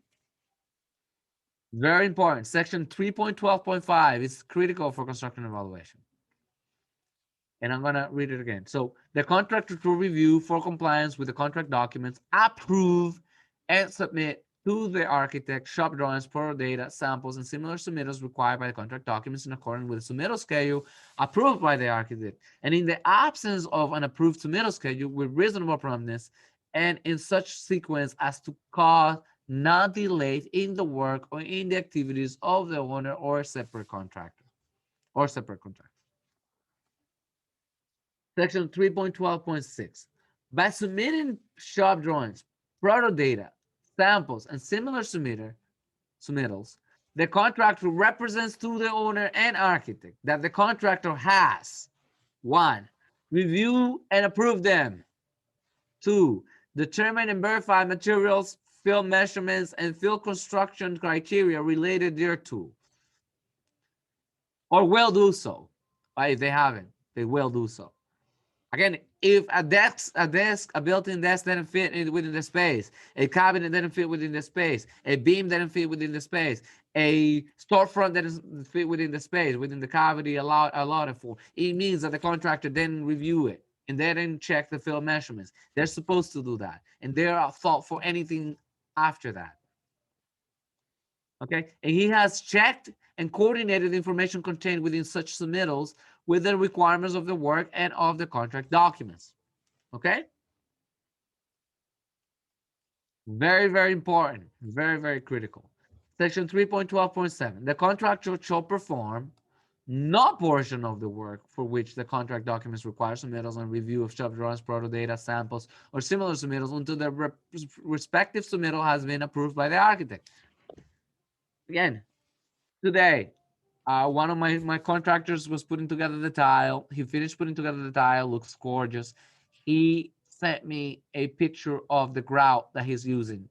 Very important. Section 3.12.5 is critical for construction evaluation. And I'm going to read it again. So the contractor to review for compliance with the contract documents, approve and submit to the architect shop drawings, proto data, samples, and similar submittals required by the contract documents in accordance with the submittal schedule approved by the architect. And in the absence of an approved submittal schedule with reasonable promptness and in such sequence as to cause not delays in the work or in the activities of the owner or separate contractor or separate contractor. Section 3.12.6. By submitting shop drawings, proto data, samples, and similar submittals, the contractor represents to the owner and architect that the contractor has 1. Review and approve them. 2. Determine and verify materials, field measurements, and field construction criteria related thereto. Or will do so. Right? If they haven't, they will do so. Again, if a built-in desk didn't fit within the space, a cabinet didn't fit within the space, a beam didn't fit within the space, a storefront didn't fit within the space, within the cavity allotted for, it means that the contractor didn't review it and they didn't check the field measurements. They're supposed to do that, and they're at fault for anything after that. Okay, and he has checked and coordinated the information contained within such submittals with the requirements of the work and of the contract documents. Okay? Very, very important. Very, very critical. Section 3.12.7. The contractor shall perform no portion of the work for which the contract documents require submittals and review of shop drawings, proto data, samples, or similar submittals until the respective submittal has been approved by the architect. Again, today, one of my contractors was putting together the tile. He finished putting together the tile, looks gorgeous. He sent me a picture of the grout that he's using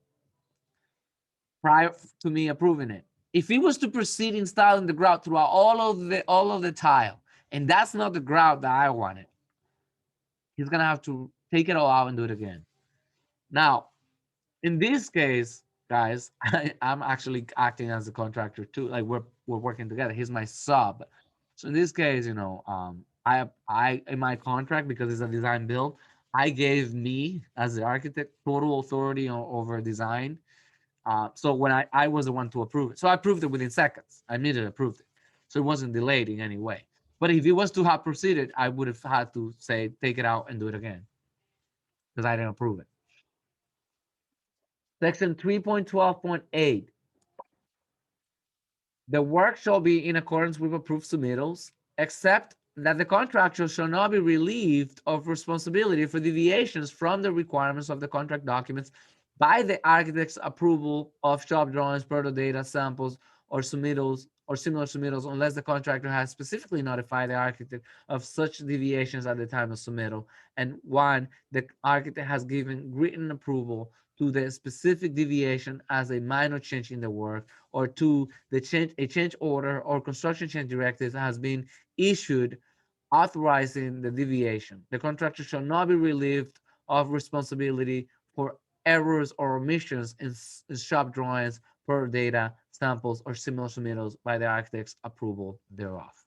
prior to me approving it. If he was to proceed installing the grout throughout all of the tile, and that's not the grout that I wanted, he's gonna have to take it all out and do it again. Now, in this case, guys, I'm actually acting as a contractor too. Like we're working together. He's my sub. So in this case, you know, I in my contract, because it's a design build, I gave me as the architect total authority over design. So when I was the one to approve it, so I approved it within seconds. I immediately approved it, so it wasn't delayed in any way. But if it was to have proceeded, I would have had to say take it out and do it again because I didn't approve it. Section 3.12.8. The work shall be in accordance with approved submittals, except that the contractor shall not be relieved of responsibility for deviations from the requirements of the contract documents by the architect's approval of shop drawings, proto data, samples, or submittals, or similar submittals, unless the contractor has specifically notified the architect of such deviations at the time of submittal. And 1, the architect has given written approval to the specific deviation as a minor change in the work, or 2, a change order or construction change directive has been issued authorizing the deviation. The contractor shall not be relieved of responsibility for errors or omissions in shop drawings, proto data, samples, or similar submittals by the architect's approval thereof.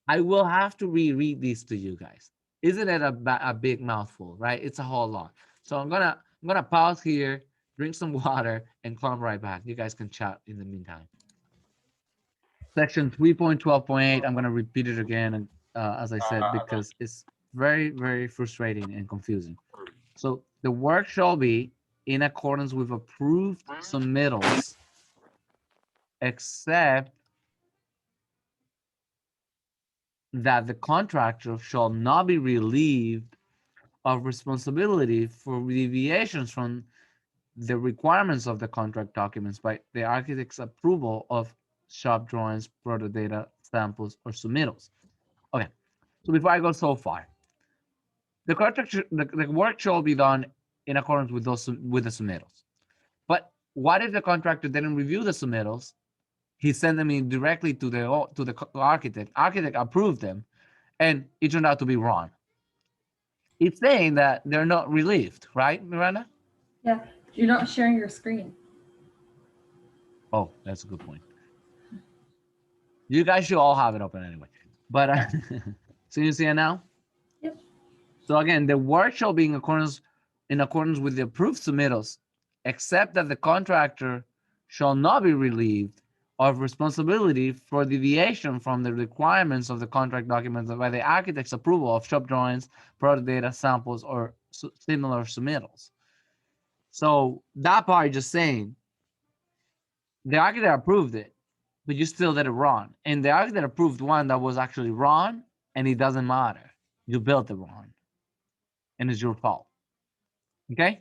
I will have to reread these to you guys. Isn't it a big mouthful, right? It's a whole lot. So I'm gonna pause here, drink some water, and come right back. You guys can chat in the meantime. Section 3.12.8. I'm gonna repeat it again, as I said, because it's very, very frustrating and confusing. So the work shall be in accordance with approved submittals, except that the contractor shall not be relieved of responsibility for deviations from the requirements of the contract documents by the architect's approval of shop drawings, proto data, samples, or submittals. Okay, so before I go so far, the work shall be done in accordance with the submittals. But what if the contractor didn't review the submittals? He sent them in directly to the architect. Architect approved them, and it turned out to be wrong. It's saying that they're not relieved, right, Miranda? Yeah, you're not sharing your screen. Oh, that's a good point. You guys should all have it open anyway. But so you see it now? Yep. So again, the work shall be in accordance with the approved submittals, except that the contractor shall not be relieved of responsibility for deviation from the requirements of the contract documents by the architect's approval of shop drawings, product data, samples, or similar submittals. So that part just saying the architect approved it, but you still did it wrong. And the architect approved one that was actually wrong, and it doesn't matter. You built it wrong, and it's your fault. Okay?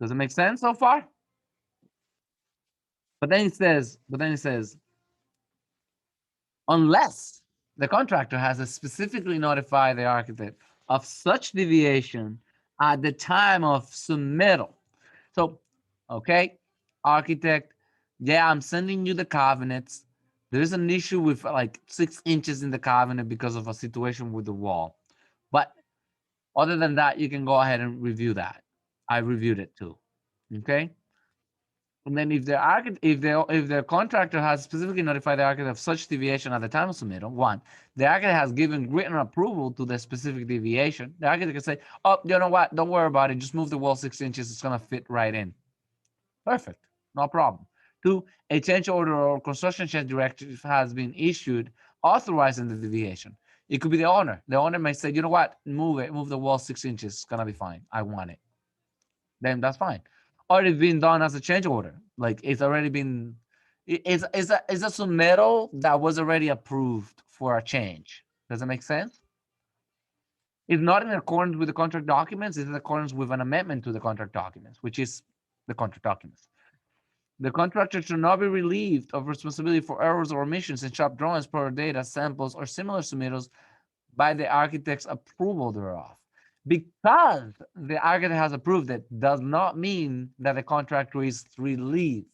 Does it make sense so far? But then it says, unless the contractor has specifically notified the architect of such deviation at the time of submittal. So, okay, architect, yeah, I'm sending you the covenants. There's an issue with like 6 inches in the covenant because of a situation with the wall. But other than that, you can go ahead and review that. I reviewed it too. Okay. And then if the contractor has specifically notified the architect of such deviation at the time of submittal, one, the architect has given written approval to the specific deviation. The architect can say, "Oh, you know what? Don't worry about it. Just move the wall 6 inches. It's gonna fit right in." Perfect, no problem. Two, a change order or construction change directive has been issued authorizing the deviation. It could be the owner. The owner may say, "You know what? Move the wall 6 inches. It's gonna be fine. I want it." Then that's fine. Or it's been done as a change order. Like it's already been, it's a submittal that was already approved for a change. Does it make sense? It's not in accordance with the contract documents. It's in accordance with an amendment to the contract documents, which is the contract documents. The contractor should not be relieved of responsibility for errors or omissions in shop drawings, product data, samples, or similar submittals by the architect's approval thereof. Because the architect has approved it does not mean that the contractor is relieved.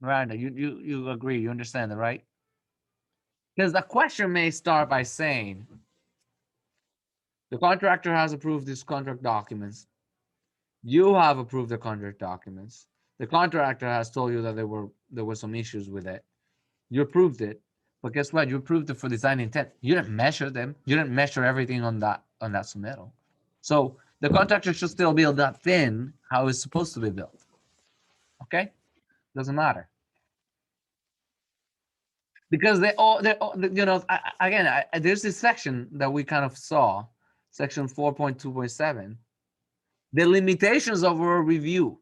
Miranda, you agree, you understand that, right? Because the question may start by saying, the contractor has approved these contract documents. You have approved the contract documents. The contractor has told you that there were some issues with it. You approved it, but guess what? You approved it for design intent. You didn't measure them. You didn't measure everything on that submittal. So the contractor should still build that thing how it's supposed to be built. Okay, doesn't matter because there's this section that we kind of saw, section 4.2.7, the limitations of our review.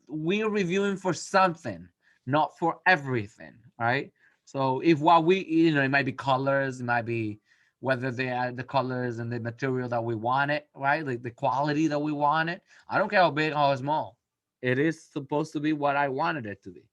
We're reviewing for something, not for everything, right? So if what we, it might be colors, it might be whether they are the colors and the material that we want it, right? Like the quality that we want it. I don't care how big or how small. It is supposed to be what I wanted it to be.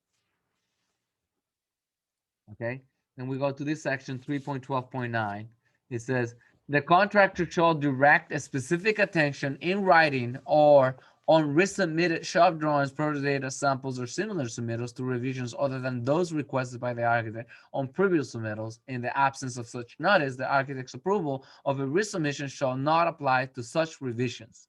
Okay. Then we go to this section 3.12.9. It says the contractor shall direct a specific attention in writing or on resubmitted shop drawings, product data, samples, or similar submittals to revisions other than those requested by the architect on previous submittals. In the absence of such notice, the architect's approval of a resubmission shall not apply to such revisions.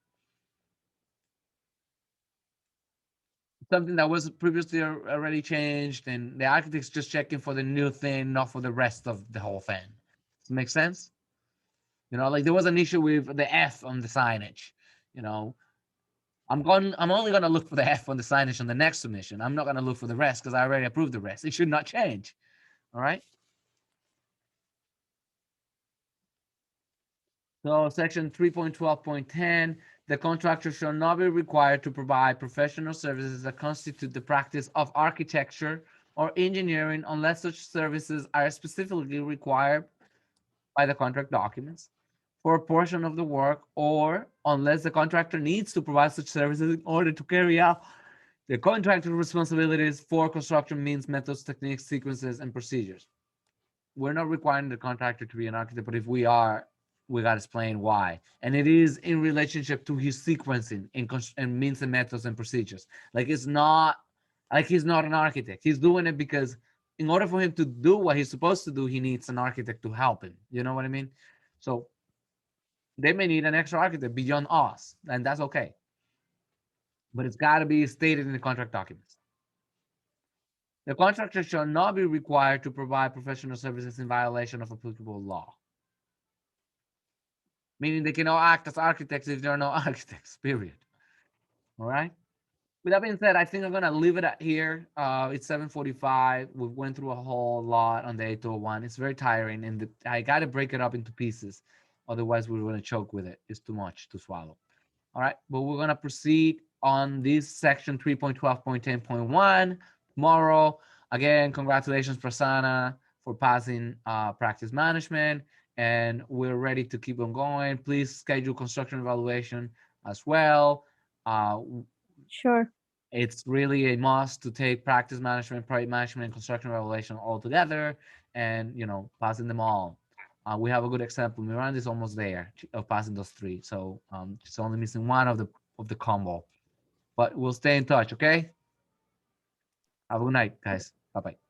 Something that was previously already changed, and the architect's just checking for the new thing, not for the rest of the whole thing. Does it make sense? Like there was an issue with the F on the signage. I'm only gonna look for the F on the signage on the next submission. I'm not gonna look for the rest because I already approved the rest. It should not change. All right. So section 3.12.10, the contractor shall not be required to provide professional services that constitute the practice of architecture or engineering unless such services are specifically required by the contract documents for a portion of the work, or unless the contractor needs to provide such services in order to carry out the contractor's responsibilities for construction means, methods, techniques, sequences, and procedures. We're not requiring the contractor to be an architect, but if we are, we got to explain why. And it is in relationship to his sequencing and means and methods and procedures. Like it's not like he's not an architect. He's doing it because in order for him to do what he's supposed to do, he needs an architect to help him. You know what I mean? So they may need an extra architect beyond us, and that's okay. But it's got to be stated in the contract documents. The contractor shall not be required to provide professional services in violation of applicable law. Meaning they cannot act as architects if there are no architects, period. All right. With that being said, I think I'm gonna leave it at here. It's 7:45. We went through a whole lot on the 801. It's very tiring, and I gotta break it up into pieces. Otherwise, we're gonna choke with it. It's too much to swallow. All right, but we're gonna proceed on this section 3.12.10.1 tomorrow. Again, congratulations, Prasanna, for passing practice management, and we're ready to keep on going. Please schedule construction evaluation as well. Sure. It's really a must to take practice management, project management, and construction evaluation all together, and passing them all. We have a good example. Miranda is almost there of passing those three, so she's only missing one of the combo. But we'll stay in touch, okay? Have a good night, guys. Bye bye.